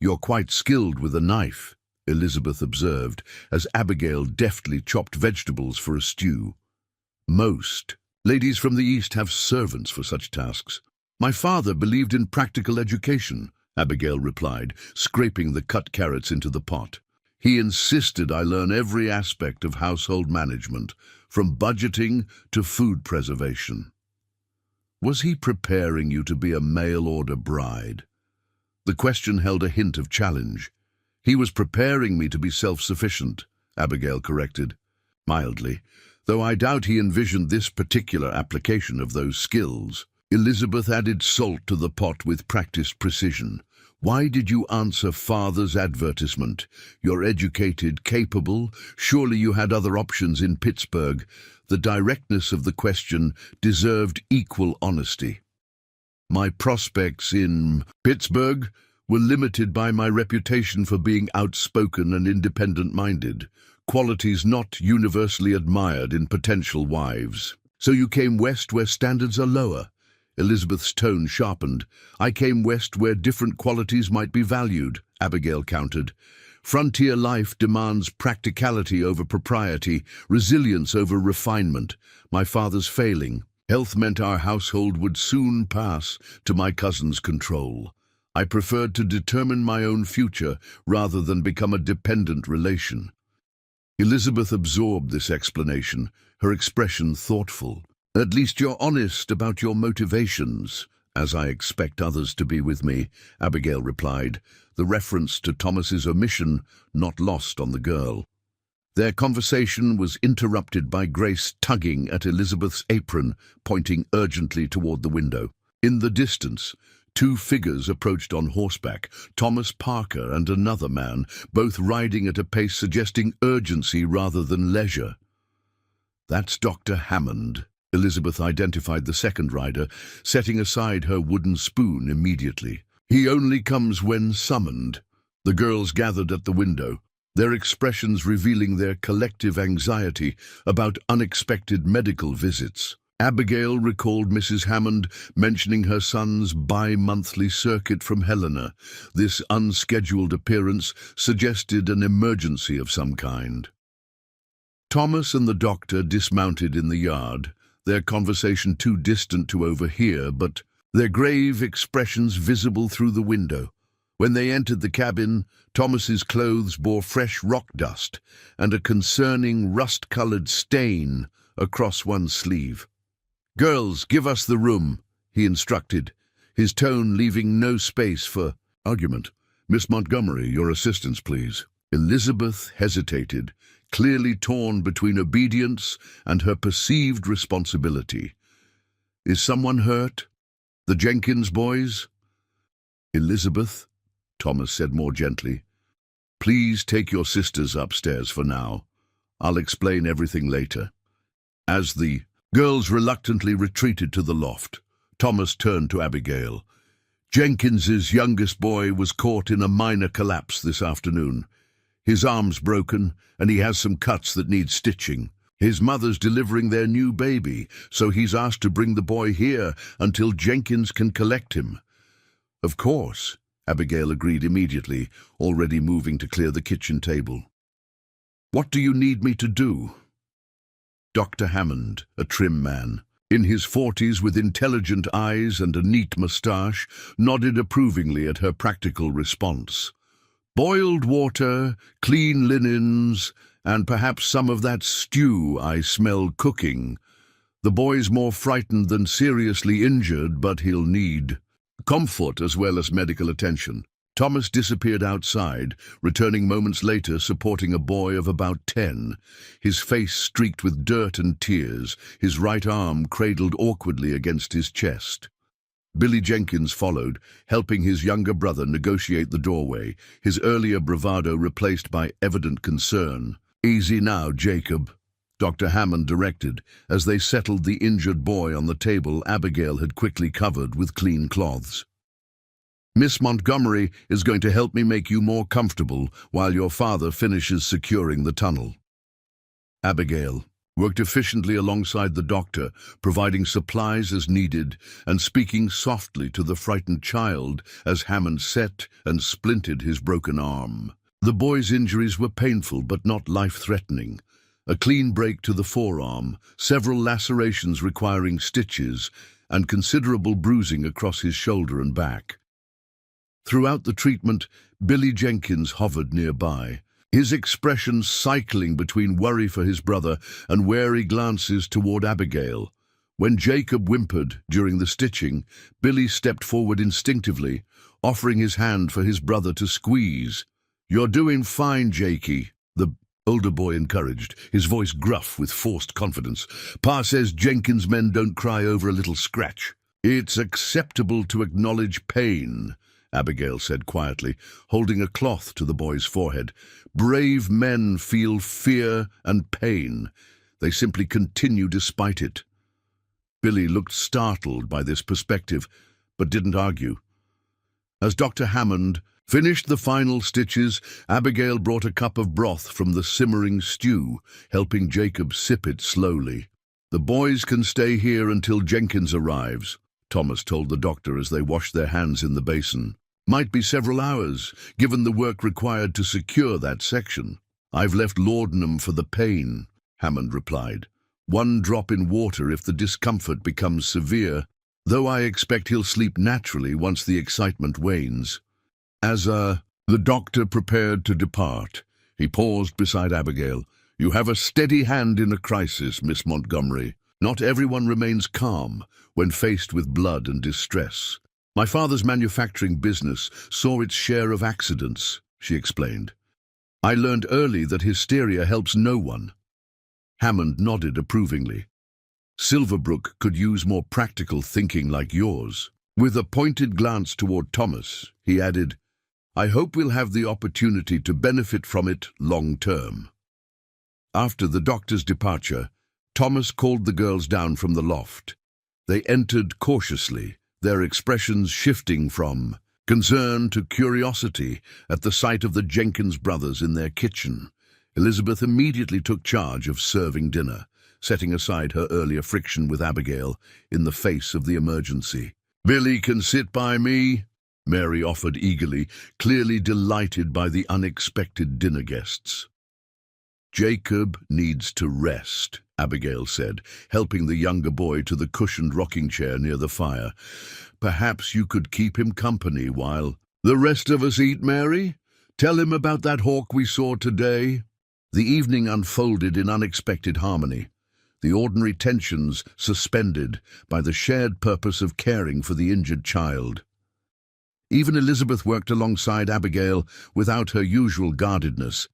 "You're quite skilled with a knife," Elizabeth observed, as Abigail deftly chopped vegetables for a stew. "Most ladies from the East have servants for such tasks." "My father believed in practical education," Abigail replied, scraping the cut carrots into the pot. "He insisted I learn every aspect of household management, from budgeting to food preservation." "Was he preparing you to be a mail-order bride?" The question held a hint of challenge. "He was preparing me to be self-sufficient," Abigail corrected, mildly, though I doubt he envisioned this particular application of those skills. Elizabeth added salt to the pot with practiced precision. "Why did you answer father's advertisement? You're educated, capable. Surely you had other options in Pittsburgh." The directness of the question deserved equal honesty. "My prospects in Pittsburgh were limited by my reputation for being outspoken and independent-minded, qualities not universally admired in potential wives." "So you came west where standards are lower?" Elizabeth's tone sharpened. "I came west where different qualities might be valued," Abigail countered. "Frontier life demands practicality over propriety, resilience over refinement. My father's failing health meant our household would soon pass to my cousin's control. I preferred to determine my own future rather than become a dependent relation." Elizabeth absorbed this explanation, her expression thoughtful. "At least you're honest about your motivations, as I expect others to be with me," Abigail replied, the reference to Thomas's omission not lost on the girl. Their conversation was interrupted by Grace tugging at Elizabeth's apron, pointing urgently toward the window. In the distance, two figures approached on horseback, Thomas Parker and another man, both riding at a pace suggesting urgency rather than leisure. "That's Dr. Hammond," Elizabeth identified the second rider, setting aside her wooden spoon immediately. "He only comes when summoned." The girls gathered at the window, their expressions revealing their collective anxiety about unexpected medical visits. Abigail recalled Mrs. Hammond mentioning her son's bi-monthly circuit from Helena. This unscheduled appearance suggested an emergency of some kind. Thomas and the doctor dismounted in the yard, their conversation too distant to overhear, but their grave expressions visible through the window. When they entered the cabin, Thomas's clothes bore fresh rock dust and a concerning rust-colored stain across one sleeve. "Girls, give us the room," he instructed, his tone leaving no space for argument. "Miss Montgomery, your assistance, please." Elizabeth hesitated, clearly torn between obedience and her perceived responsibility. "Is someone hurt? The Jenkins boys?" "Elizabeth," Thomas said more gently, "please take your sisters upstairs for now. I'll explain everything later." As the girls reluctantly retreated to the loft, Thomas turned to Abigail. "Jenkins's youngest boy was caught in a minor collapse this afternoon. His arm's broken, and he has some cuts that need stitching. His mother's delivering their new baby, so he's asked to bring the boy here until Jenkins can collect him." "Of course," Abigail agreed immediately, already moving to clear the kitchen table. "What do you need me to do?" Dr. Hammond, a trim man, in his 40s with intelligent eyes and a neat moustache, nodded approvingly at her practical response. "Boiled water, clean linens, and perhaps some of that stew I smell cooking. The boy's more frightened than seriously injured, but he'll need comfort as well as medical attention." Thomas disappeared outside, returning moments later supporting a boy of about 10, his face streaked with dirt and tears, his right arm cradled awkwardly against his chest. Billy Jenkins followed, helping his younger brother negotiate the doorway, his earlier bravado replaced by evident concern. "Easy now, Jacob," Dr. Hammond directed. As they settled the injured boy on the table Abigail had quickly covered with clean cloths. "Miss Montgomery is going to help me make you more comfortable while your father finishes securing the tunnel." Abigail worked efficiently alongside the doctor, providing supplies as needed and speaking softly to the frightened child as Hammond set and splinted his broken arm. The boy's injuries were painful but not life-threatening. A clean break to the forearm, several lacerations requiring stitches, and considerable bruising across his shoulder and back. Throughout the treatment, Billy Jenkins hovered nearby, his expression cycling between worry for his brother and wary glances toward Abigail. When Jacob whimpered during the stitching, Billy stepped forward instinctively, offering his hand for his brother to squeeze. "You're doing fine, Jakey," the older boy encouraged, his voice gruff with forced confidence. "Pa says Jenkins men don't cry over a little scratch." "It's acceptable to acknowledge pain," Abigail said quietly, holding a cloth to the boy's forehead. "Brave men feel fear and pain. They simply continue despite it." Billy looked startled by this perspective, but didn't argue. As Dr. Hammond finished the final stitches, Abigail brought a cup of broth from the simmering stew, helping Jacob sip it slowly. "The boys can stay here until Jenkins arrives," Thomas told the doctor as they washed their hands in the basin. "Might be several hours, given the work required to secure that section." "I've left laudanum for the pain," Hammond replied. "One drop in water if the discomfort becomes severe, though I expect he'll sleep naturally once the excitement wanes." The doctor prepared to depart, he paused beside Abigail. "You have a steady hand in a crisis, Miss Montgomery. Not everyone remains calm when faced with blood and distress. My father's manufacturing business saw its share of accidents," she explained. "I learned early that hysteria helps no one." Hammond nodded approvingly. "Silverbrook could use more practical thinking like yours." With a pointed glance toward Thomas, he added, "I hope we'll have the opportunity to benefit from it long term." After the doctor's departure, Thomas called the girls down from the loft. They entered cautiously, their expressions shifting from concern to curiosity at the sight of the Jenkins brothers in their kitchen. Elizabeth immediately took charge of serving dinner, setting aside her earlier friction with Abigail in the face of the emergency. "Billy can sit by me," Mary offered eagerly, clearly delighted by the unexpected dinner guests. "Jacob needs to rest," Abigail said, helping the younger boy to the cushioned rocking chair near the fire. "Perhaps you could keep him company while the rest of us eat, Mary? Tell him about that hawk we saw today." The evening unfolded in unexpected harmony, the ordinary tensions suspended by the shared purpose of caring for the injured child. Even Elizabeth worked alongside Abigail without her usual guardedness,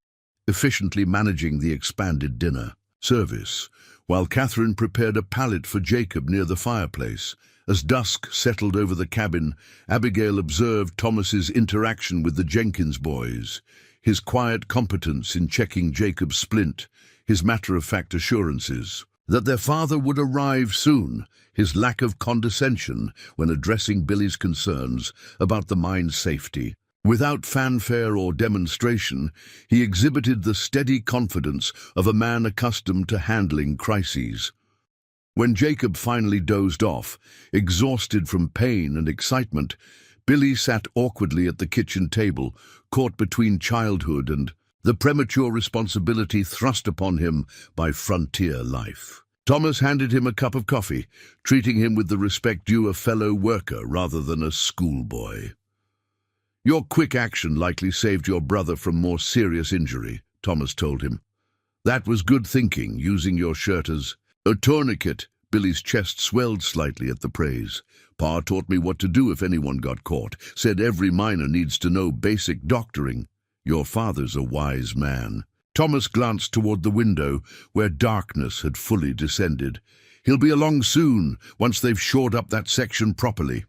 efficiently managing the expanded dinner service, while Catherine prepared a pallet for Jacob near the fireplace. As dusk settled over the cabin, Abigail observed Thomas's interaction with the Jenkins boys, his quiet competence in checking Jacob's splint, his matter-of-fact assurances that their father would arrive soon, his lack of condescension when addressing Billy's concerns about the mine's safety. Without fanfare or demonstration, he exhibited the steady confidence of a man accustomed to handling crises. When Jacob finally dozed off, exhausted from pain and excitement, Billy sat awkwardly at the kitchen table, caught between childhood and the premature responsibility thrust upon him by frontier life. Thomas handed him a cup of coffee, treating him with the respect due a fellow worker rather than a schoolboy. "Your quick action likely saved your brother from more serious injury," Thomas told him. "That was good thinking, using your shirt as a tourniquet." Billy's chest swelled slightly at the praise. "Pa taught me what to do if anyone got caught. Said every miner needs to know basic doctoring. Your father's a wise man." Thomas glanced toward the window, where darkness had fully descended. "He'll be along soon, once they've shored up that section properly."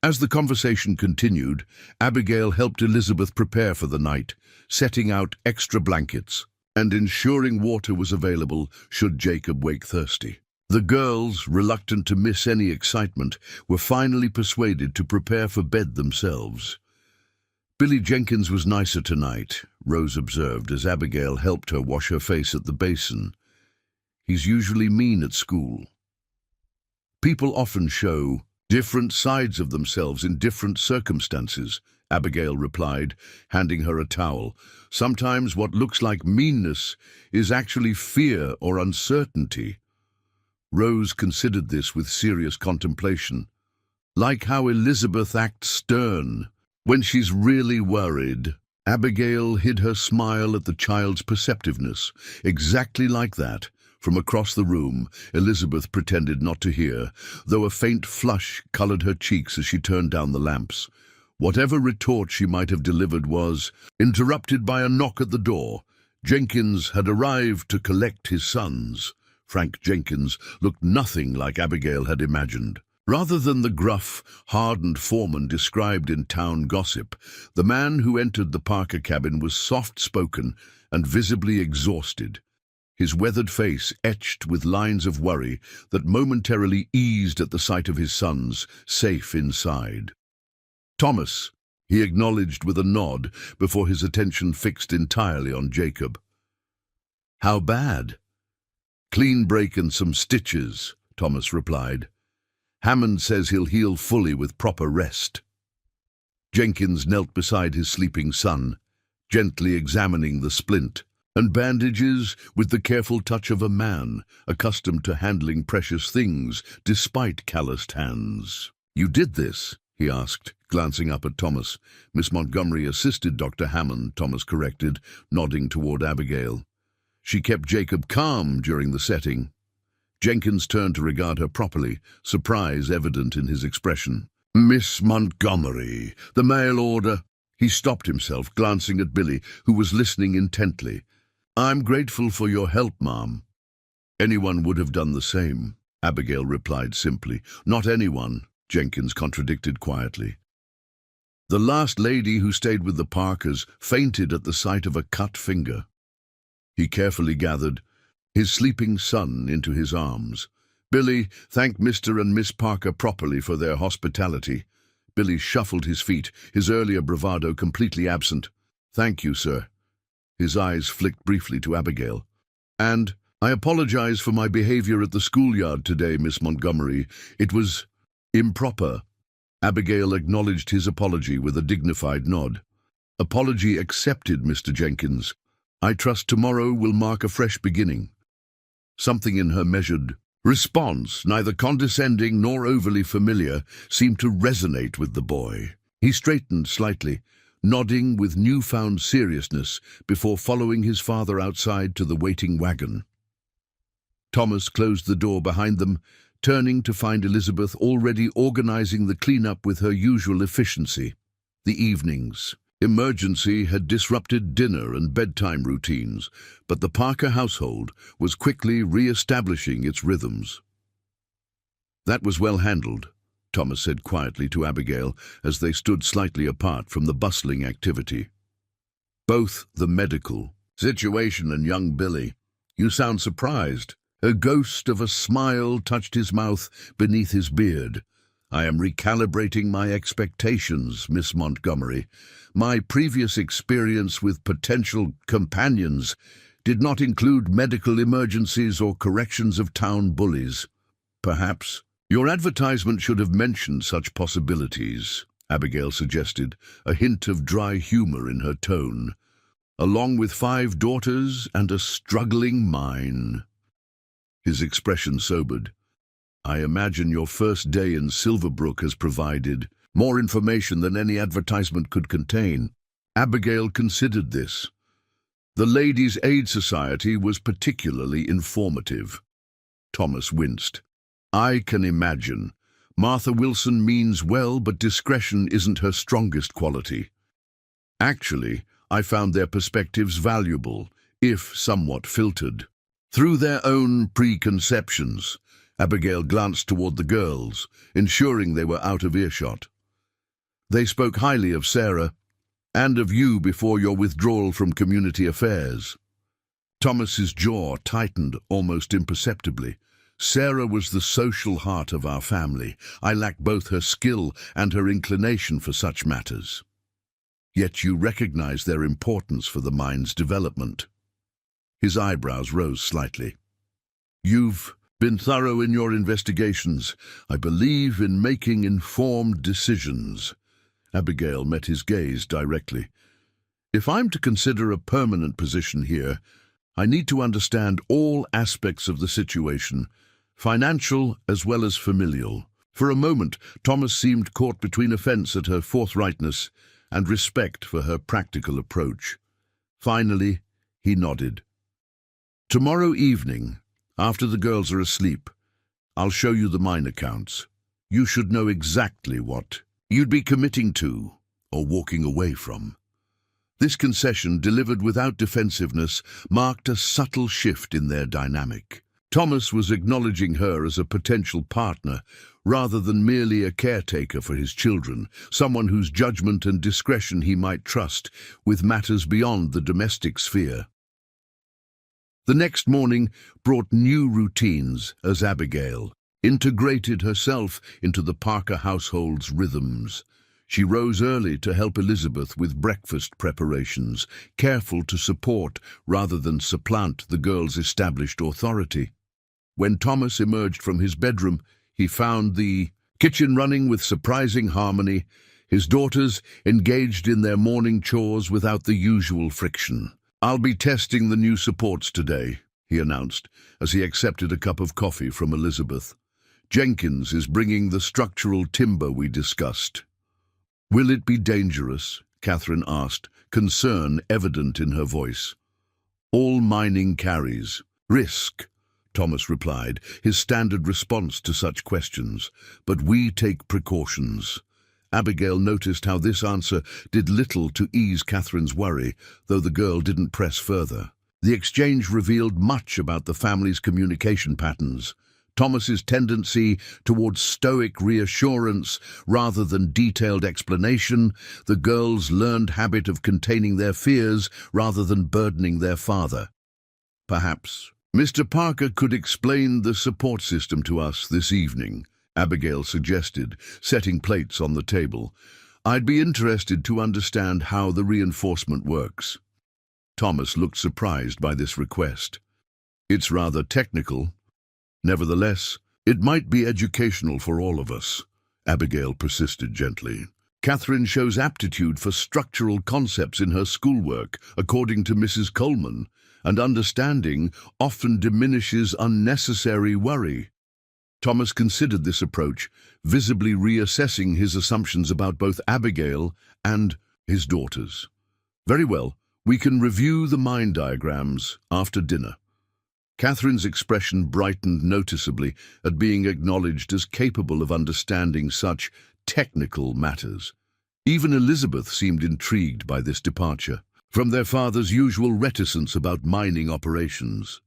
As the conversation continued, Abigail helped Elizabeth prepare for the night, setting out extra blankets and ensuring water was available should Jacob wake thirsty. The girls, reluctant to miss any excitement, were finally persuaded to prepare for bed themselves. "Billy Jenkins was nicer tonight," Rose observed as Abigail helped her wash her face at the basin. "He's usually mean at school." "People often show different sides of themselves in different circumstances," Abigail replied, handing her a towel. "Sometimes what looks like meanness is actually fear or uncertainty." Rose considered this with serious contemplation. "Like how Elizabeth acts stern when she's really worried." Abigail hid her smile at the child's perceptiveness. "Exactly like that." From across the room, Elizabeth pretended not to hear, though a faint flush colored her cheeks as she turned down the lamps. Whatever retort she might have delivered was interrupted by a knock at the door. Jenkins had arrived to collect his sons. Frank Jenkins looked nothing like Abigail had imagined. Rather than the gruff, hardened foreman described in town gossip, the man who entered the Parker cabin was soft-spoken and visibly exhausted, his weathered face etched with lines of worry that momentarily eased at the sight of his sons, safe inside. "Thomas," he acknowledged with a nod before his attention fixed entirely on Jacob. "How bad?" "Clean break and some stitches," Thomas replied. "Hammond says he'll heal fully with proper rest." Jenkins knelt beside his sleeping son, gently examining the splint and bandages with the careful touch of a man accustomed to handling precious things despite calloused hands. "You did this?" he asked, glancing up at Thomas. "Miss Montgomery assisted Dr. Hammond," Thomas corrected, nodding toward Abigail. "She kept Jacob calm during the setting." Jenkins turned to regard her properly, surprise evident in his expression. "Miss Montgomery, the mail order—" He stopped himself, glancing at Billy, who was listening intently. "I'm grateful for your help, Ma'am." "Anyone would have done the same," Abigail replied simply. "Not anyone," Jenkins contradicted quietly. "The last lady who stayed with the Parkers fainted at the sight of a cut finger." He carefully gathered his sleeping son into his arms. "Billy, thank Mr. and Miss Parker properly for their hospitality." Billy shuffled his feet, his earlier bravado completely absent. "Thank you, sir." His eyes flicked briefly to Abigail. "And I apologize for my behavior at the schoolyard today, Miss Montgomery. It was improper." Abigail acknowledged his apology with a dignified nod. "Apology accepted, Mr. Jenkins. I trust tomorrow will mark a fresh beginning." Something in her measured response, neither condescending nor overly familiar, seemed to resonate with the boy. He straightened slightly, nodding with newfound seriousness before following his father outside to the waiting wagon. Thomas closed the door behind them, turning to find Elizabeth already organizing the cleanup with her usual efficiency. The evenings. Emergency had disrupted dinner and bedtime routines, but the Parker household was quickly re-establishing its rhythms. "That was well handled," Thomas said quietly to Abigail as they stood slightly apart from the bustling activity. "Both the medical situation and young Billy. You sound surprised." A ghost of a smile touched his mouth beneath his beard. "I am recalibrating my expectations, Miss Montgomery. My previous experience with potential companions did not include medical emergencies or corrections of town bullies. Perhaps your advertisement should have mentioned such possibilities," Abigail suggested, a hint of dry humor in her tone. "Along with 5 daughters and a struggling mine." His expression sobered. I imagine your first day in Silverbrook has provided more information than any advertisement could contain. Abigail considered this. The Ladies' Aid Society was particularly informative. Thomas winced. I can imagine. Martha Wilson means well, but discretion isn't her strongest quality. Actually, I found their perspectives valuable, if somewhat filtered. Through their own preconceptions, Abigail glanced toward the girls, ensuring they were out of earshot. They spoke highly of Sarah, and of you before your withdrawal from community affairs. Thomas's jaw tightened almost imperceptibly. Sarah was the social heart of our family. I lacked both her skill and her inclination for such matters. Yet you recognize their importance for the mind's development. His eyebrows rose slightly. You've been thorough in your investigations. I believe in making informed decisions. Abigail met his gaze directly. If I'm to consider a permanent position here, I need to understand all aspects of the situation, financial as well as familial. For a moment, Thomas seemed caught between offense at her forthrightness and respect for her practical approach. Finally, he nodded. Tomorrow evening, after the girls are asleep, I'll show you the mine accounts. You should know exactly what you'd be committing to or walking away from. This concession, delivered without defensiveness, marked a subtle shift in their dynamic. Thomas was acknowledging her as a potential partner rather than merely a caretaker for his children, someone whose judgment and discretion he might trust with matters beyond the domestic sphere. The next morning brought new routines as Abigail integrated herself into the Parker household's rhythms. She rose early to help Elizabeth with breakfast preparations, careful to support rather than supplant the girl's established authority. When Thomas emerged from his bedroom, he found the kitchen running with surprising harmony, his daughters engaged in their morning chores without the usual friction. I'll be testing the new supports today, he announced, as he accepted a cup of coffee from Elizabeth. Jenkins is bringing the structural timber we discussed. Will it be dangerous? Catherine asked, concern evident in her voice. All mining carries risk, Thomas replied, his standard response to such questions. But we take precautions. Abigail noticed how this answer did little to ease Catherine's worry, though the girl didn't press further. The exchange revealed much about the family's communication patterns. Thomas's tendency towards stoic reassurance rather than detailed explanation, the girls' learned habit of containing their fears rather than burdening their father. Perhaps Mr. Parker could explain the support system to us this evening, Abigail suggested, setting plates on the table. I'd be interested to understand how the reinforcement works. Thomas looked surprised by this request. It's rather technical. Nevertheless, it might be educational for all of us, Abigail persisted gently. Catherine shows aptitude for structural concepts in her schoolwork, according to Mrs. Coleman, and understanding often diminishes unnecessary worry. Thomas considered this approach, visibly reassessing his assumptions about both Abigail and his daughters. Very well, we can review the mind diagrams after dinner. Catherine's expression brightened noticeably at being acknowledged as capable of understanding such technical matters. Even Elizabeth seemed intrigued by this departure from their father's usual reticence about mining operations.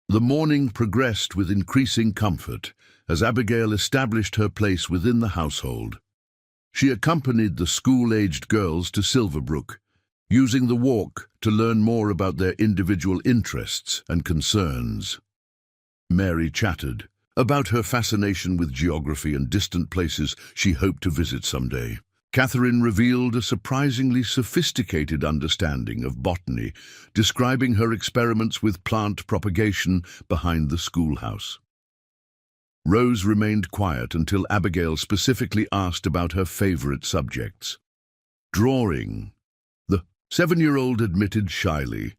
The morning progressed with increasing comfort as Abigail established her place within the household. She accompanied the school-aged girls to Silverbrook, using the walk to learn more about their individual interests and concerns. Mary chattered about her fascination with geography and distant places she hoped to visit someday. Catherine revealed a surprisingly sophisticated understanding of botany, describing her experiments with plant propagation behind the schoolhouse. Rose remained quiet until Abigail specifically asked about her favorite subjects. Drawing, the 7-year-old admitted shyly.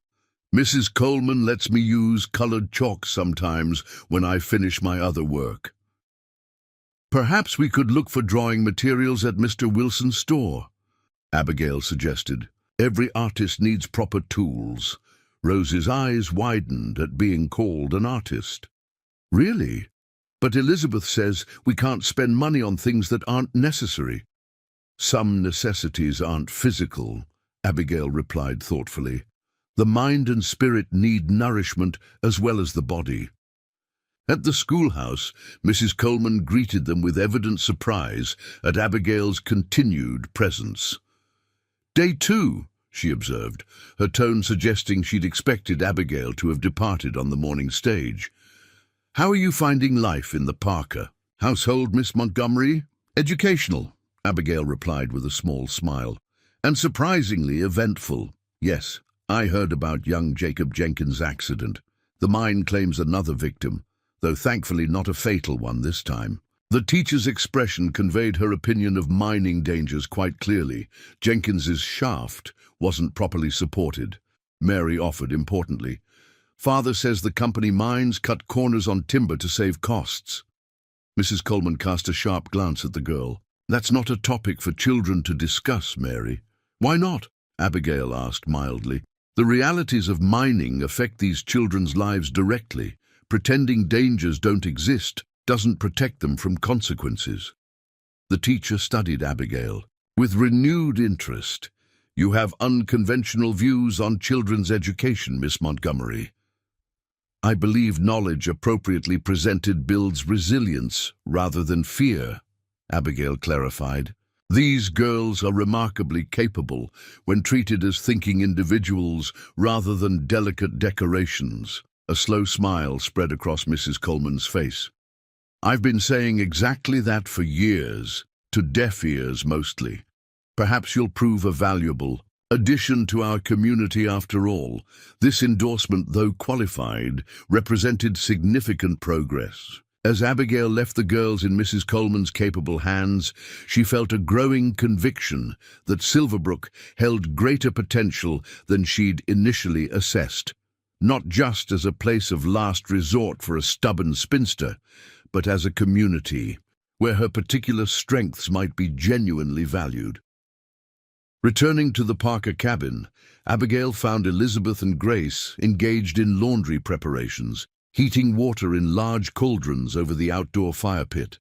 Mrs. Coleman lets me use colored chalk sometimes when I finish my other work. Perhaps we could look for drawing materials at Mr. Wilson's store, Abigail suggested. Every artist needs proper tools. Rose's eyes widened at being called an artist. Really? But Elizabeth says we can't spend money on things that aren't necessary. Some necessities aren't physical, Abigail replied thoughtfully. The mind and spirit need nourishment as well as the body. At the schoolhouse, Mrs. Coleman greeted them with evident surprise at Abigail's continued presence. "Day 2, she observed, her tone suggesting she'd expected Abigail to have departed on the morning stage. "How are you finding life in the Parker household, Miss Montgomery?" "Educational," Abigail replied with a small smile. "And surprisingly eventful. Yes, I heard about young Jacob Jenkins' accident. The mine claims another victim, though thankfully not a fatal one this time." The teacher's expression conveyed her opinion of mining dangers quite clearly. Jenkins's shaft wasn't properly supported. Mary offered importantly. "Father says the company mines cut corners on timber to save costs." Mrs. Coleman cast a sharp glance at the girl. "That's not a topic for children to discuss, Mary." "Why not?" Abigail asked mildly. "The realities of mining affect these children's lives directly. Pretending dangers don't exist doesn't protect them from consequences." The teacher studied Abigail with renewed interest. "You have unconventional views on children's education, Miss Montgomery." "I believe knowledge appropriately presented builds resilience rather than fear," Abigail clarified. "These girls are remarkably capable when treated as thinking individuals rather than delicate decorations." A slow smile spread across Mrs. Coleman's face. "I've been saying exactly that for years, to deaf ears mostly. Perhaps you'll prove a valuable addition to our community after all." This endorsement, though qualified, represented significant progress. As Abigail left the girls in Mrs. Coleman's capable hands, she felt a growing conviction that Silverbrook held greater potential than she'd initially assessed. Not just as a place of last resort for a stubborn spinster, but as a community where her particular strengths might be genuinely valued. Returning to the Parker cabin, Abigail found Elizabeth and Grace engaged in laundry preparations, heating water in large cauldrons over the outdoor fire pit.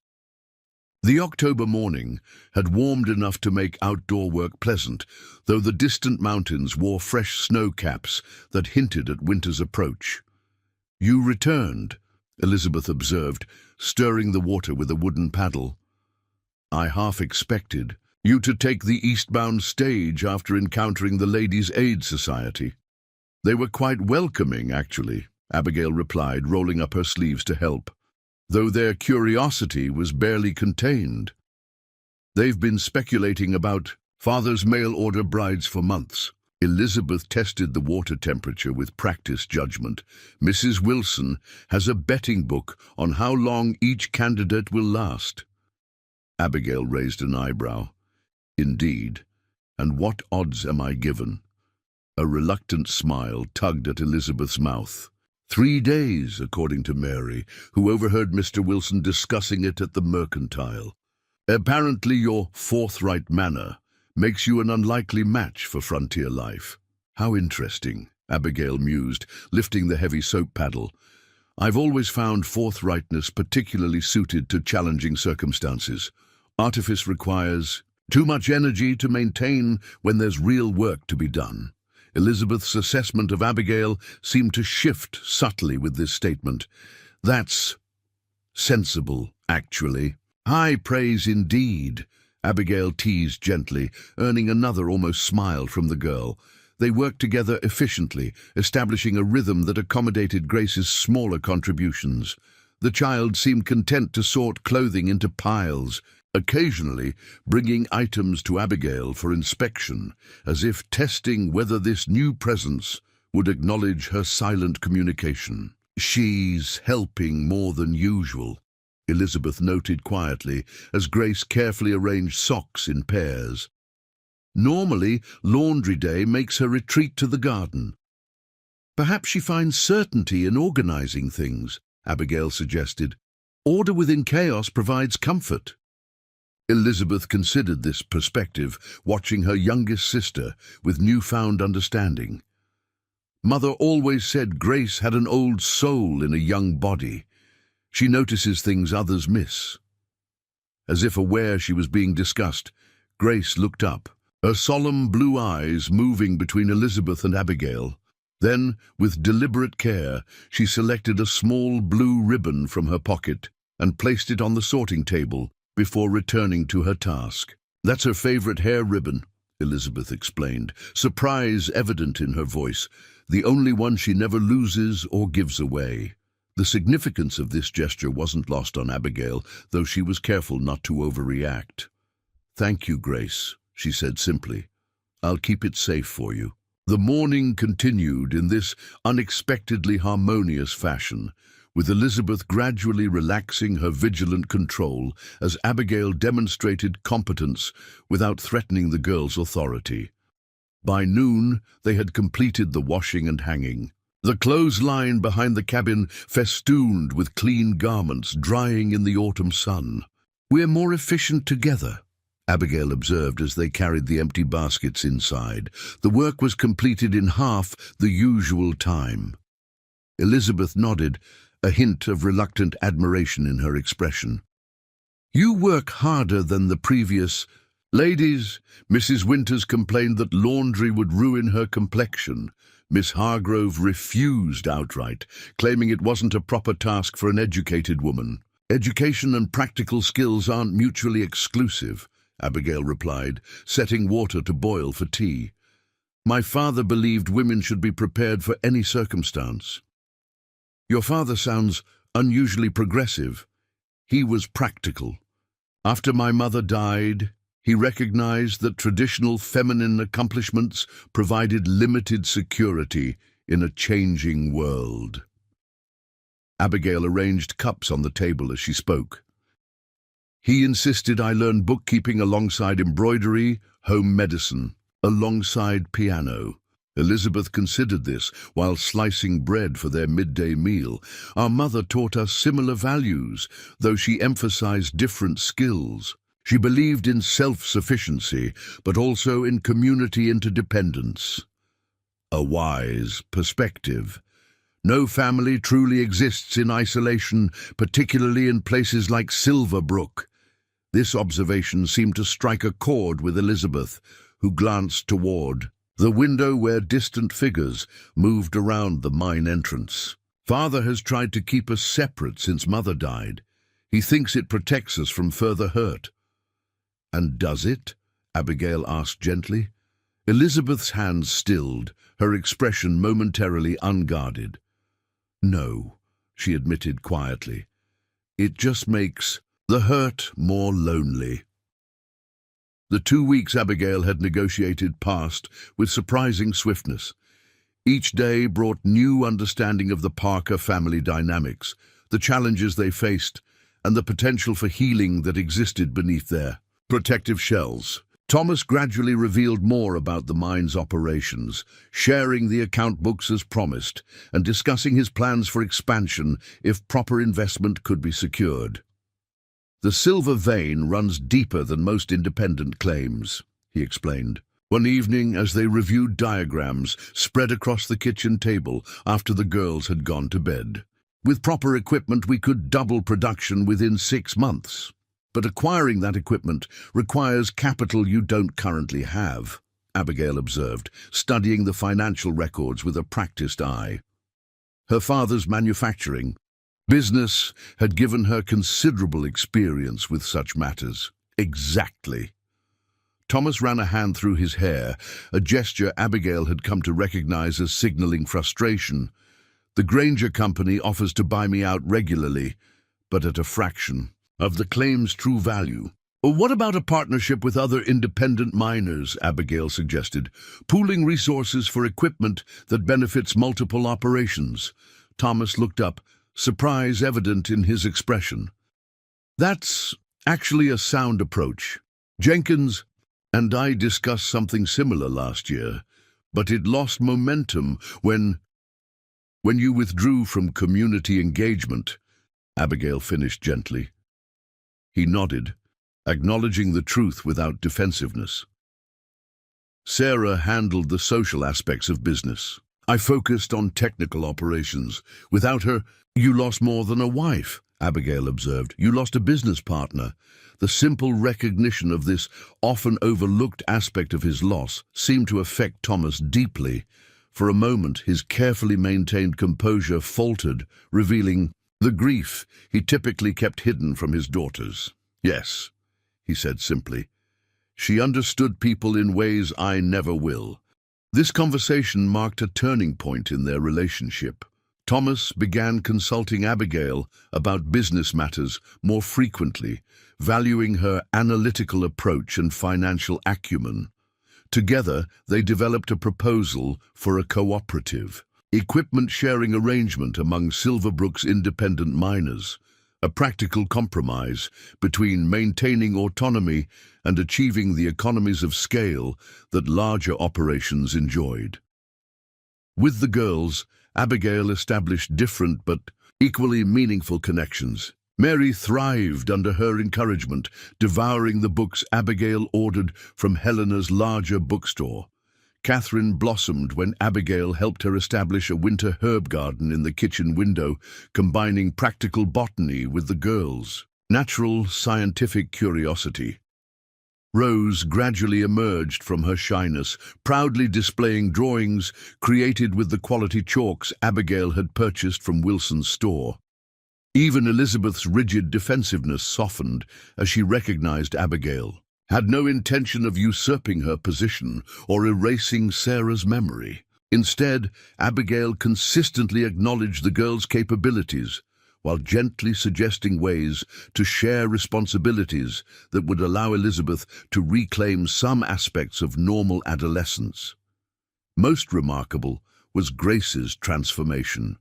The October morning had warmed enough to make outdoor work pleasant, though the distant mountains wore fresh snow caps that hinted at winter's approach. "You returned," Elizabeth observed, stirring the water with a wooden paddle. "I half expected you to take the eastbound stage after encountering the Ladies' Aid Society." "They were quite welcoming, actually," Abigail replied, rolling up her sleeves to help, "though their curiosity was barely contained. They've been speculating about Father's mail-order brides for months." Elizabeth tested the water temperature with practiced judgment. "Mrs. Wilson has a betting book on how long each candidate will last." Abigail raised an eyebrow. "Indeed. And what odds am I given?" A reluctant smile tugged at Elizabeth's mouth. 3 days, according to Mary, who overheard Mr. Wilson discussing it at the Mercantile. "Apparently your forthright manner makes you an unlikely match for frontier life." "How interesting," Abigail mused, lifting the heavy soap paddle. "I've always found forthrightness particularly suited to challenging circumstances. Artifice requires too much energy to maintain when there's real work to be done." Elizabeth's assessment of Abigail seemed to shift subtly with this statement. "That's sensible, actually." "High praise indeed," Abigail teased gently, earning another almost smile from the girl. They worked together efficiently, establishing a rhythm that accommodated Grace's smaller contributions. The child seemed content to sort clothing into piles, occasionally bringing items to Abigail for inspection, as if testing whether this new presence would acknowledge her silent communication. "She's helping more than usual," Elizabeth noted quietly as Grace carefully arranged socks in pairs. "Normally, laundry day makes her retreat to the garden." Perhaps she finds certainty in organizing things, Abigail suggested. Order within chaos provides comfort. Elizabeth considered this perspective, watching her youngest sister with newfound understanding. Mother always said Grace had an old soul in a young body. She notices things others miss. As if aware she was being discussed, Grace looked up, her solemn blue eyes moving between Elizabeth and Abigail. Then, with deliberate care, she selected a small blue ribbon from her pocket and placed it on the sorting table before returning to her task. "That's her favorite hair ribbon," Elizabeth explained, surprise evident in her voice, "the only one she never loses or gives away." The significance of this gesture wasn't lost on Abigail, though she was careful not to overreact. "Thank you, Grace," she said simply. "I'll keep it safe for you." The morning continued in this unexpectedly harmonious fashion, with Elizabeth gradually relaxing her vigilant control as Abigail demonstrated competence without threatening the girl's authority. By noon, they had completed the washing and hanging. The clothesline behind the cabin festooned with clean garments drying in the autumn sun. "We're more efficient together," Abigail observed as they carried the empty baskets inside. The work was completed in half the usual time. Elizabeth nodded, a hint of reluctant admiration in her expression. "You work harder than the previous ladies." Mrs. Winters complained that laundry would ruin her complexion. Miss Hargrove refused outright, claiming it wasn't a proper task for an educated woman. "Education and practical skills aren't mutually exclusive," Abigail replied, setting water to boil for tea. "My father believed women should be prepared for any circumstance." "Your father sounds unusually progressive. He was practical. After my mother died, he recognized that traditional feminine accomplishments provided limited security in a changing world." Abigail arranged cups on the table as she spoke. "He insisted I learn bookkeeping alongside embroidery, home medicine, alongside piano." Elizabeth considered this while slicing bread for their midday meal. "Our mother taught us similar values, though she emphasized different skills. She believed in self-sufficiency, but also in community interdependence." A wise perspective. No family truly exists in isolation, particularly in places like Silverbrook. This observation seemed to strike a chord with Elizabeth, who glanced toward the window where distant figures moved around the mine entrance. "Father has tried to keep us separate since Mother died. He thinks it protects us from further hurt." "And does it?" Abigail asked gently. Elizabeth's hands stilled, her expression momentarily unguarded. "No," she admitted quietly. "It just makes the hurt more lonely." The 2 weeks Abigail had negotiated passed with surprising swiftness. Each day brought new understanding of the Parker family dynamics, the challenges they faced, and the potential for healing that existed beneath their protective shells. Thomas gradually revealed more about the mine's operations, sharing the account books as promised, and discussing his plans for expansion if proper investment could be secured. "The silver vein runs deeper than most independent claims," he explained. One evening, as they reviewed diagrams spread across the kitchen table after the girls had gone to bed. "With proper equipment, we could double production within 6 months. But acquiring that equipment requires capital you don't currently have," Abigail observed, studying the financial records with a practiced eye. Her father's manufacturing business had given her considerable experience with such matters. "Exactly." Thomas ran a hand through his hair, a gesture Abigail had come to recognize as signaling frustration. "The Granger Company offers to buy me out regularly, but at a fraction of the claim's true value." "What about a partnership with other independent miners?" Abigail suggested. "Pooling resources for equipment that benefits multiple operations." Thomas looked up, surprise evident in his expression. "That's actually a sound approach. Jenkins and I discussed something similar last year, but it lost momentum when When you withdrew from community engagement, Abigail finished gently. He nodded, acknowledging the truth without defensiveness. Sarah handled the social aspects of business. I focused on technical operations. Without her, you lost more than a wife, Abigail observed. You lost a business partner. The simple recognition of this often overlooked aspect of his loss seemed to affect Thomas deeply. For a moment, his carefully maintained composure faltered, revealing the grief he typically kept hidden from his daughters. Yes, he said simply. She understood people in ways I never will. This conversation marked a turning point in their relationship. Thomas began consulting Abigail about business matters more frequently, valuing her analytical approach and financial acumen. Together, they developed a proposal for a cooperative, equipment sharing arrangement among Silverbrook's independent miners, a practical compromise between maintaining autonomy and achieving the economies of scale that larger operations enjoyed. With the girls, Abigail established different but equally meaningful connections. Mary thrived under her encouragement, devouring the books Abigail ordered from Helena's larger bookstore. Catherine blossomed when Abigail helped her establish a winter herb garden in the kitchen window, combining practical botany with the girls' natural scientific curiosity. Rose gradually emerged from her shyness, proudly displaying drawings created with the quality chalks Abigail had purchased from Wilson's store. Even Elizabeth's rigid defensiveness softened as she recognized Abigail, had no intention of usurping her position or erasing Sarah's memory. Instead, Abigail consistently acknowledged the girl's capabilities, while gently suggesting ways to share responsibilities that would allow Elizabeth to reclaim some aspects of normal adolescence. Most remarkable was Grace's transformation.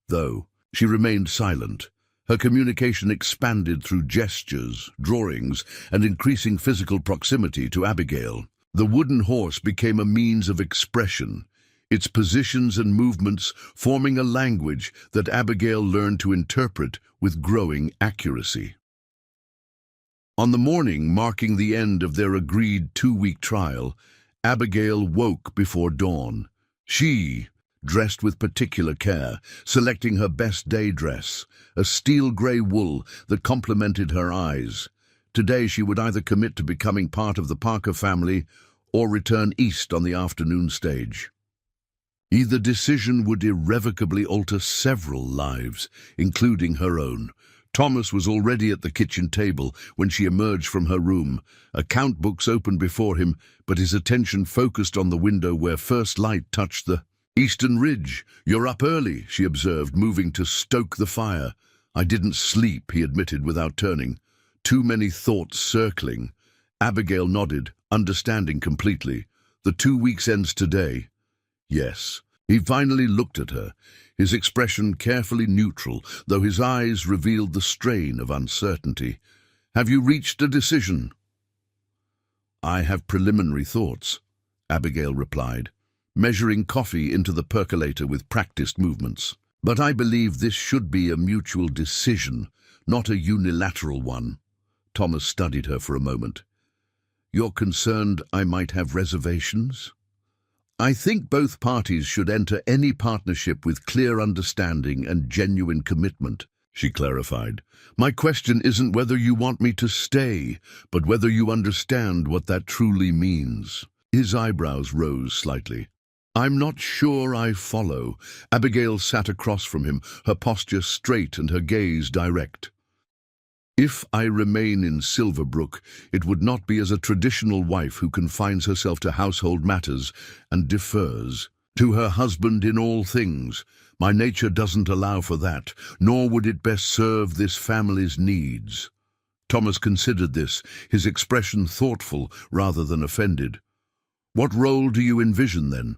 Though she remained silent, her communication expanded through gestures, drawings, and increasing physical proximity to Abigail. The wooden horse became a means of expression, its positions and movements forming a language that Abigail learned to interpret with growing accuracy. On the morning marking the end of their agreed 2-week trial, Abigail woke before dawn. She dressed with particular care, selecting her best day dress, a steel-grey wool that complemented her eyes. Today she would either commit to becoming part of the Parker family or return east on the afternoon stage. Either decision would irrevocably alter several lives, including her own. Thomas was already at the kitchen table when she emerged from her room. Account books opened before him, but his attention focused on the window where first light touched the eastern ridge. "You're up early," she observed, moving to stoke the fire. "I didn't sleep," he admitted without turning. "Too many thoughts circling." Abigail nodded, understanding completely. "The 2 weeks ends today." Yes. He finally looked at her, his expression carefully neutral, though his eyes revealed the strain of uncertainty. "Have you reached a decision?" "I have preliminary thoughts," Abigail replied, measuring coffee into the percolator with practiced movements. "But I believe this should be a mutual decision, not a unilateral one." Thomas studied her for a moment. "You're concerned I might have reservations?" "I think both parties should enter any partnership with clear understanding and genuine commitment," she clarified. "My question isn't whether you want me to stay, but whether you understand what that truly means." His eyebrows rose slightly. "I'm not sure I follow." Abigail sat across from him, her posture straight and her gaze direct. "If I remain in Silverbrook, it would not be as a traditional wife who confines herself to household matters and defers to her husband in all things. My nature doesn't allow for that, nor would it best serve this family's needs." Thomas considered this, his expression thoughtful rather than offended. "What role do you envision, then?"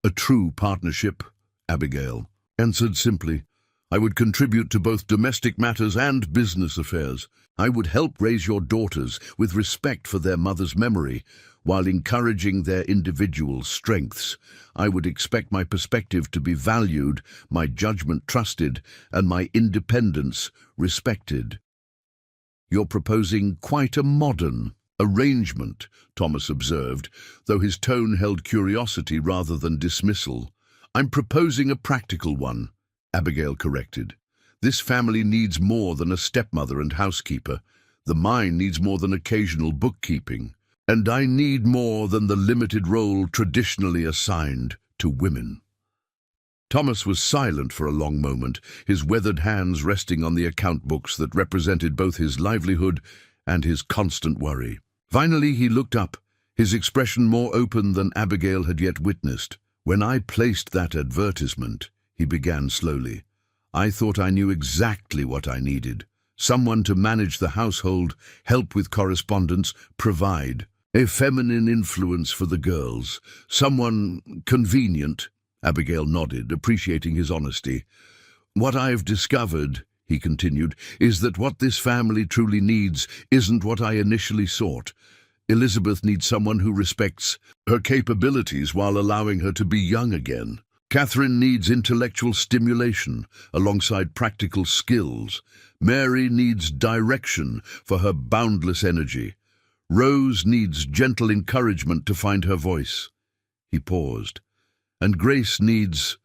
"A true partnership," Abigail answered simply. I would contribute to both domestic matters and business affairs. I would help raise your daughters with respect for their mother's memory, while encouraging their individual strengths. I would expect my perspective to be valued, my judgment trusted, and my independence respected. You're proposing quite a modern arrangement, Thomas observed, though his tone held curiosity rather than dismissal. I'm proposing a practical one, Abigail corrected. This family needs more than a stepmother and housekeeper. The mine needs more than occasional bookkeeping. And I need more than the limited role traditionally assigned to women. Thomas was silent for a long moment, his weathered hands resting on the account books that represented both his livelihood and his constant worry. Finally, he looked up, his expression more open than Abigail had yet witnessed. When I placed that advertisement, he began slowly, I thought I knew exactly what I needed. Someone to manage the household, help with correspondence, provide. A feminine influence for the girls. Someone convenient. Abigail nodded, appreciating his honesty. What I've discovered, he continued, is that what this family truly needs isn't what I initially sought. Elizabeth needs someone who respects her capabilities while allowing her to be young again. Catherine needs intellectual stimulation alongside practical skills. Mary needs direction for her boundless energy. Rose needs gentle encouragement to find her voice. He paused. And Grace needs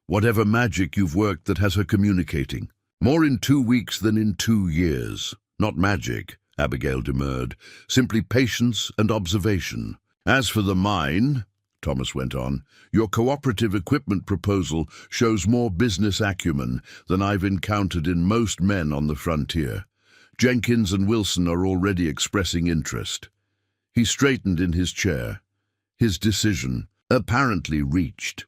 whatever magic you've worked that has her communicating. More in 2 weeks than in 2 years. Not magic, Abigail demurred. Simply patience and observation. As for the mine, Thomas went on, your cooperative equipment proposal shows more business acumen than I've encountered in most men on the frontier. Jenkins and Wilson are already expressing interest. He straightened in his chair, his decision apparently reached.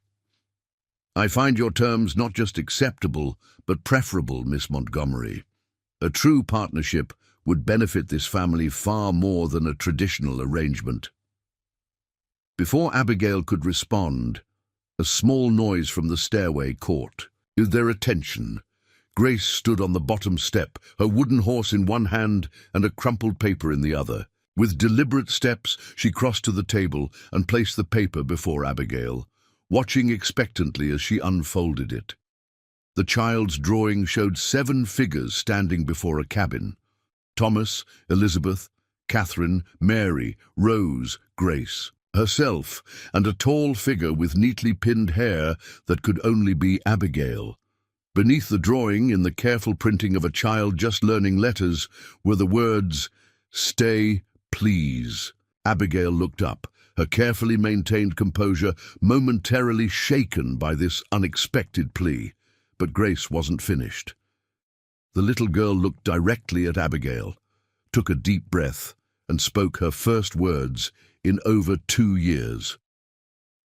I find your terms not just acceptable, but preferable, Miss Montgomery. A true partnership would benefit this family far more than a traditional arrangement. Before Abigail could respond, a small noise from the stairway caught their attention. Grace stood on the bottom step, her wooden horse in one hand and a crumpled paper in the other. With deliberate steps, she crossed to the table and placed the paper before Abigail, watching expectantly as she unfolded it. The child's drawing showed 7 figures standing before a cabin. Thomas, Elizabeth, Catherine, Mary, Rose, Grace, herself, and a tall figure with neatly pinned hair that could only be Abigail. Beneath the drawing, in the careful printing of a child just learning letters, were the words, "Stay, please." Abigail looked up, her carefully maintained composure momentarily shaken by this unexpected plea. But Grace wasn't finished. The little girl looked directly at Abigail, took a deep breath, and spoke her first words in over 2 years.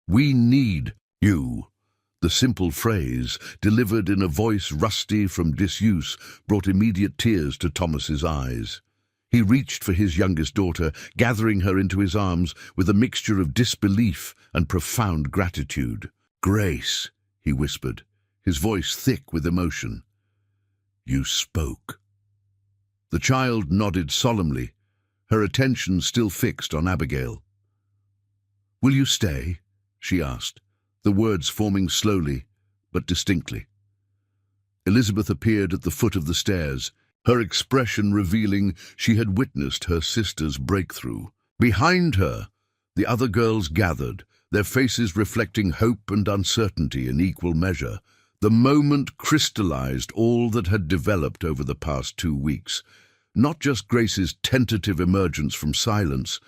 "We need you." The simple phrase, delivered in a voice rusty from disuse, brought immediate tears to Thomas's eyes. He reached for his youngest daughter, gathering her into his arms with a mixture of disbelief and profound gratitude. "Grace," he whispered, his voice thick with emotion. "You spoke." The child nodded solemnly, her attention still fixed on Abigail. "Will you stay?" she asked, the words forming slowly but distinctly. Elizabeth appeared at the foot of the stairs, her expression revealing she had witnessed her sister's breakthrough. Behind her, the other girls gathered, their faces reflecting hope and uncertainty in equal measure. The moment crystallized all that had developed over the past 2 weeks. Not just Grace's tentative emergence from silence,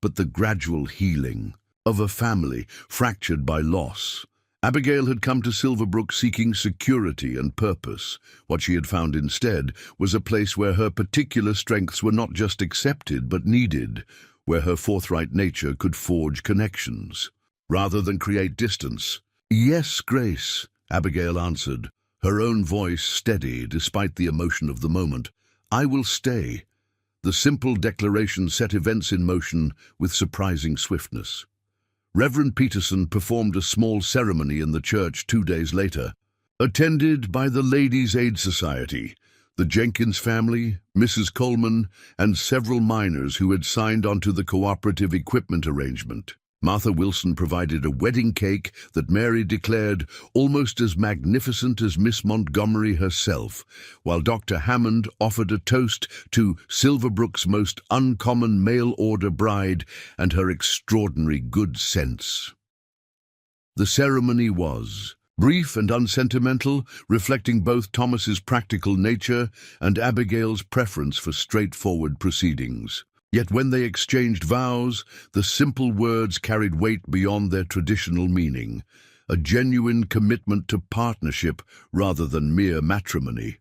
but the gradual healing of a family fractured by loss. Abigail had come to Silverbrook seeking security and purpose. What she had found instead was a place where her particular strengths were not just accepted but needed, where her forthright nature could forge connections, rather than create distance. "Yes, Grace," Abigail answered, her own voice steady despite the emotion of the moment. "I will stay." The simple declaration set events in motion with surprising swiftness. Reverend Peterson performed a small ceremony in the church 2 days later. Attended by the Ladies' Aid Society, the Jenkins family, Mrs. Coleman, and several miners who had signed onto the cooperative equipment arrangement. Martha Wilson provided a wedding cake that Mary declared almost as magnificent as Miss Montgomery herself, while Dr. Hammond offered a toast to Silverbrook's most uncommon mail-order bride and her extraordinary good sense. The ceremony was brief and unsentimental, reflecting both Thomas's practical nature and Abigail's preference for straightforward proceedings. Yet when they exchanged vows, the simple words carried weight beyond their traditional meaning, a genuine commitment to partnership rather than mere matrimony.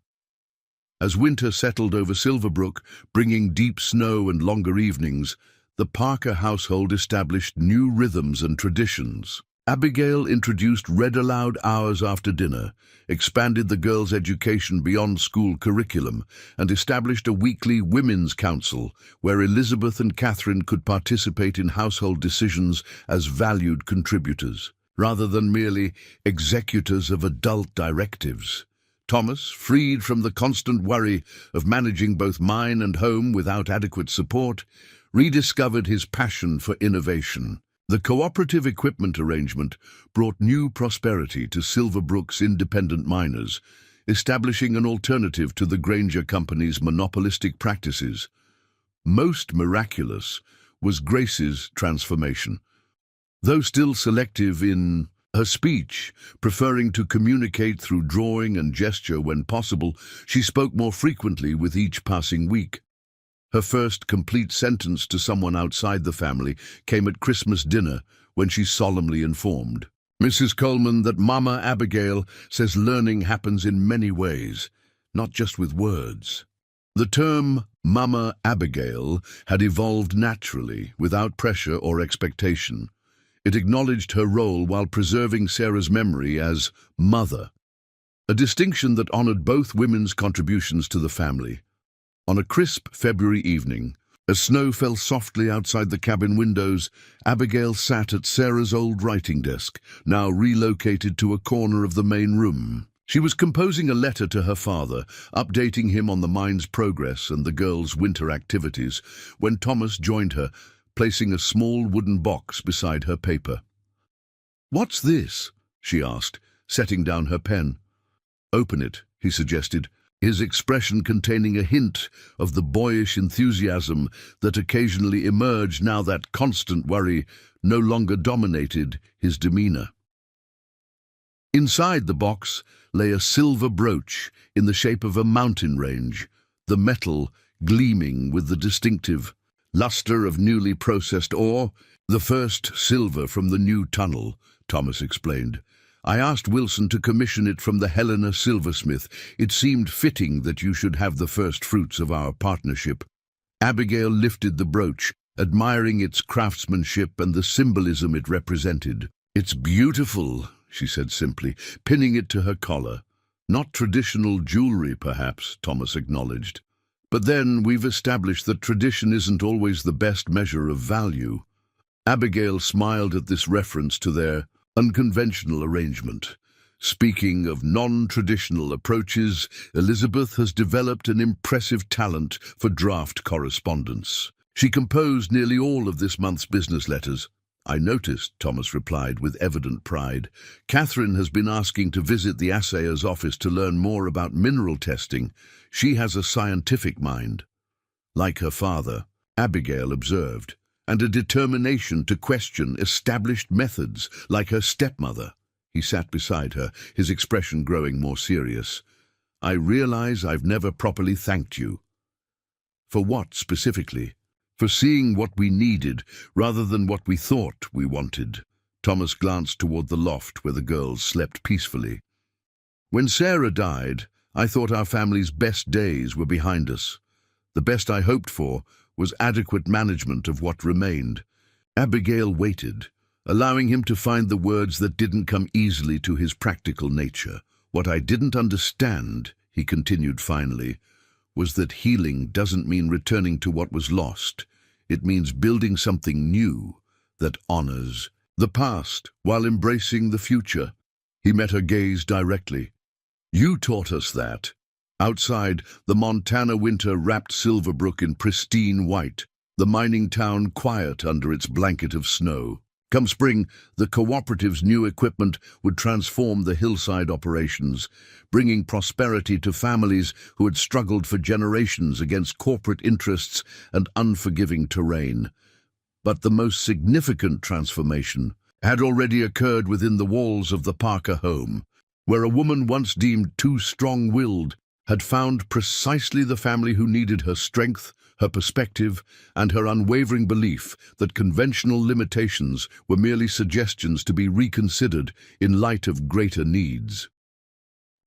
As winter settled over Silverbrook, bringing deep snow and longer evenings, the Parker household established new rhythms and traditions. Abigail introduced read-aloud hours after dinner, expanded the girls' education beyond school curriculum, and established a weekly women's council where Elizabeth and Catherine could participate in household decisions as valued contributors, rather than merely executors of adult directives. Thomas, freed from the constant worry of managing both mine and home without adequate support, rediscovered his passion for innovation. The cooperative equipment arrangement brought new prosperity to Silverbrook's independent miners, establishing an alternative to the Granger Company's monopolistic practices. Most miraculous was Grace's transformation. Though still selective in her speech, preferring to communicate through drawing and gesture when possible, she spoke more frequently with each passing week. Her first complete sentence to someone outside the family came at Christmas dinner when she solemnly informed Mrs. Coleman that Mama Abigail says learning happens in many ways, not just with words. The term Mama Abigail had evolved naturally, without pressure or expectation. It acknowledged her role while preserving Sarah's memory as mother, a distinction that honored both women's contributions to the family. On a crisp February evening, as snow fell softly outside the cabin windows, Abigail sat at Sarah's old writing desk, now relocated to a corner of the main room. She was composing a letter to her father, updating him on the mine's progress and the girls' winter activities, when Thomas joined her, placing a small wooden box beside her paper. "What's this?" she asked, setting down her pen. "Open it," he suggested, his expression containing a hint of the boyish enthusiasm that occasionally emerged now that constant worry no longer dominated his demeanor. Inside the box lay a silver brooch in the shape of a mountain range, the metal gleaming with the distinctive luster of newly processed ore. "The first silver from the new tunnel," Thomas explained. "I asked Wilson to commission it from the Helena silversmith. It seemed fitting that you should have the first fruits of our partnership." Abigail lifted the brooch, admiring its craftsmanship and the symbolism it represented. "It's beautiful," she said simply, pinning it to her collar. "Not traditional jewelry, perhaps," Thomas acknowledged. "But then we've established that tradition isn't always the best measure of value." Abigail smiled at this reference to their unconventional arrangement. "Speaking of non-traditional approaches, Elizabeth has developed an impressive talent for draft correspondence. She composed nearly all of this month's business letters." "I noticed," Thomas replied with evident pride. "Catherine has been asking to visit the assayer's office to learn more about mineral testing. She has a scientific mind." "Like her father," Abigail observed, "and a determination to question established methods, like her stepmother." He sat beside her, his expression growing more serious. "I realize I've never properly thanked you." "For what, specifically?" "For seeing what we needed, rather than what we thought we wanted." Thomas glanced toward the loft where the girls slept peacefully. "When Sarah died, I thought our family's best days were behind us. The best I hoped for was adequate management of what remained." Abigail waited, allowing him to find the words that didn't come easily to his practical nature. "What I didn't understand," he continued finally, "was that healing doesn't mean returning to what was lost. It means building something new that honors the past while embracing the future." He met her gaze directly, You taught us that. Outside, the Montana winter wrapped Silverbrook in pristine white, the mining town quiet under its blanket of snow. Come spring, the cooperative's new equipment would transform the hillside operations, bringing prosperity to families who had struggled for generations against corporate interests and unforgiving terrain. But the most significant transformation had already occurred within the walls of the Parker home, where a woman once deemed too strong-willed had found precisely the family who needed her strength, her perspective, and her unwavering belief that conventional limitations were merely suggestions to be reconsidered in light of greater needs.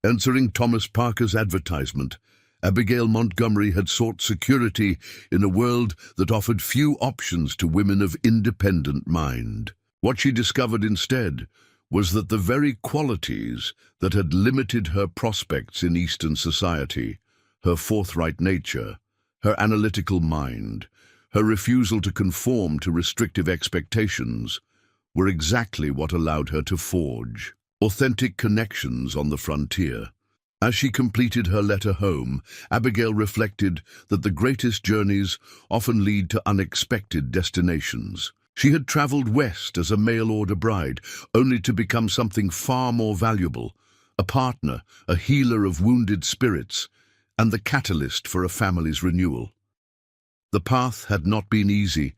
Answering Thomas Parker's advertisement, Abigail Montgomery had sought security in a world that offered few options to women of independent mind. What she discovered instead was that the very qualities that had limited her prospects in Eastern society, her forthright nature, her analytical mind, her refusal to conform to restrictive expectations, were exactly what allowed her to forge authentic connections on the frontier. As she completed her letter home, Abigail reflected that the greatest journeys often lead to unexpected destinations. She had traveled west as a mail-order bride, only to become something far more valuable, a partner, a healer of wounded spirits, and the catalyst for a family's renewal. The path had not been easy,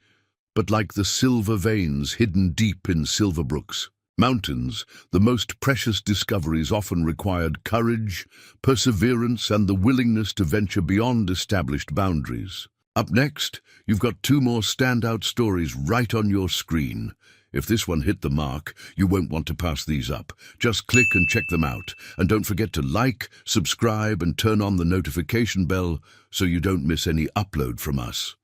but like the silver veins hidden deep in Silverbrooks mountains, the most precious discoveries often required courage, perseverance, and the willingness to venture beyond established boundaries. Up next, you've got two more standout stories right on your screen. If this one hit the mark, you won't want to pass these up. Just click and check them out. And don't forget to like, subscribe, and turn on the notification bell so you don't miss any upload from us.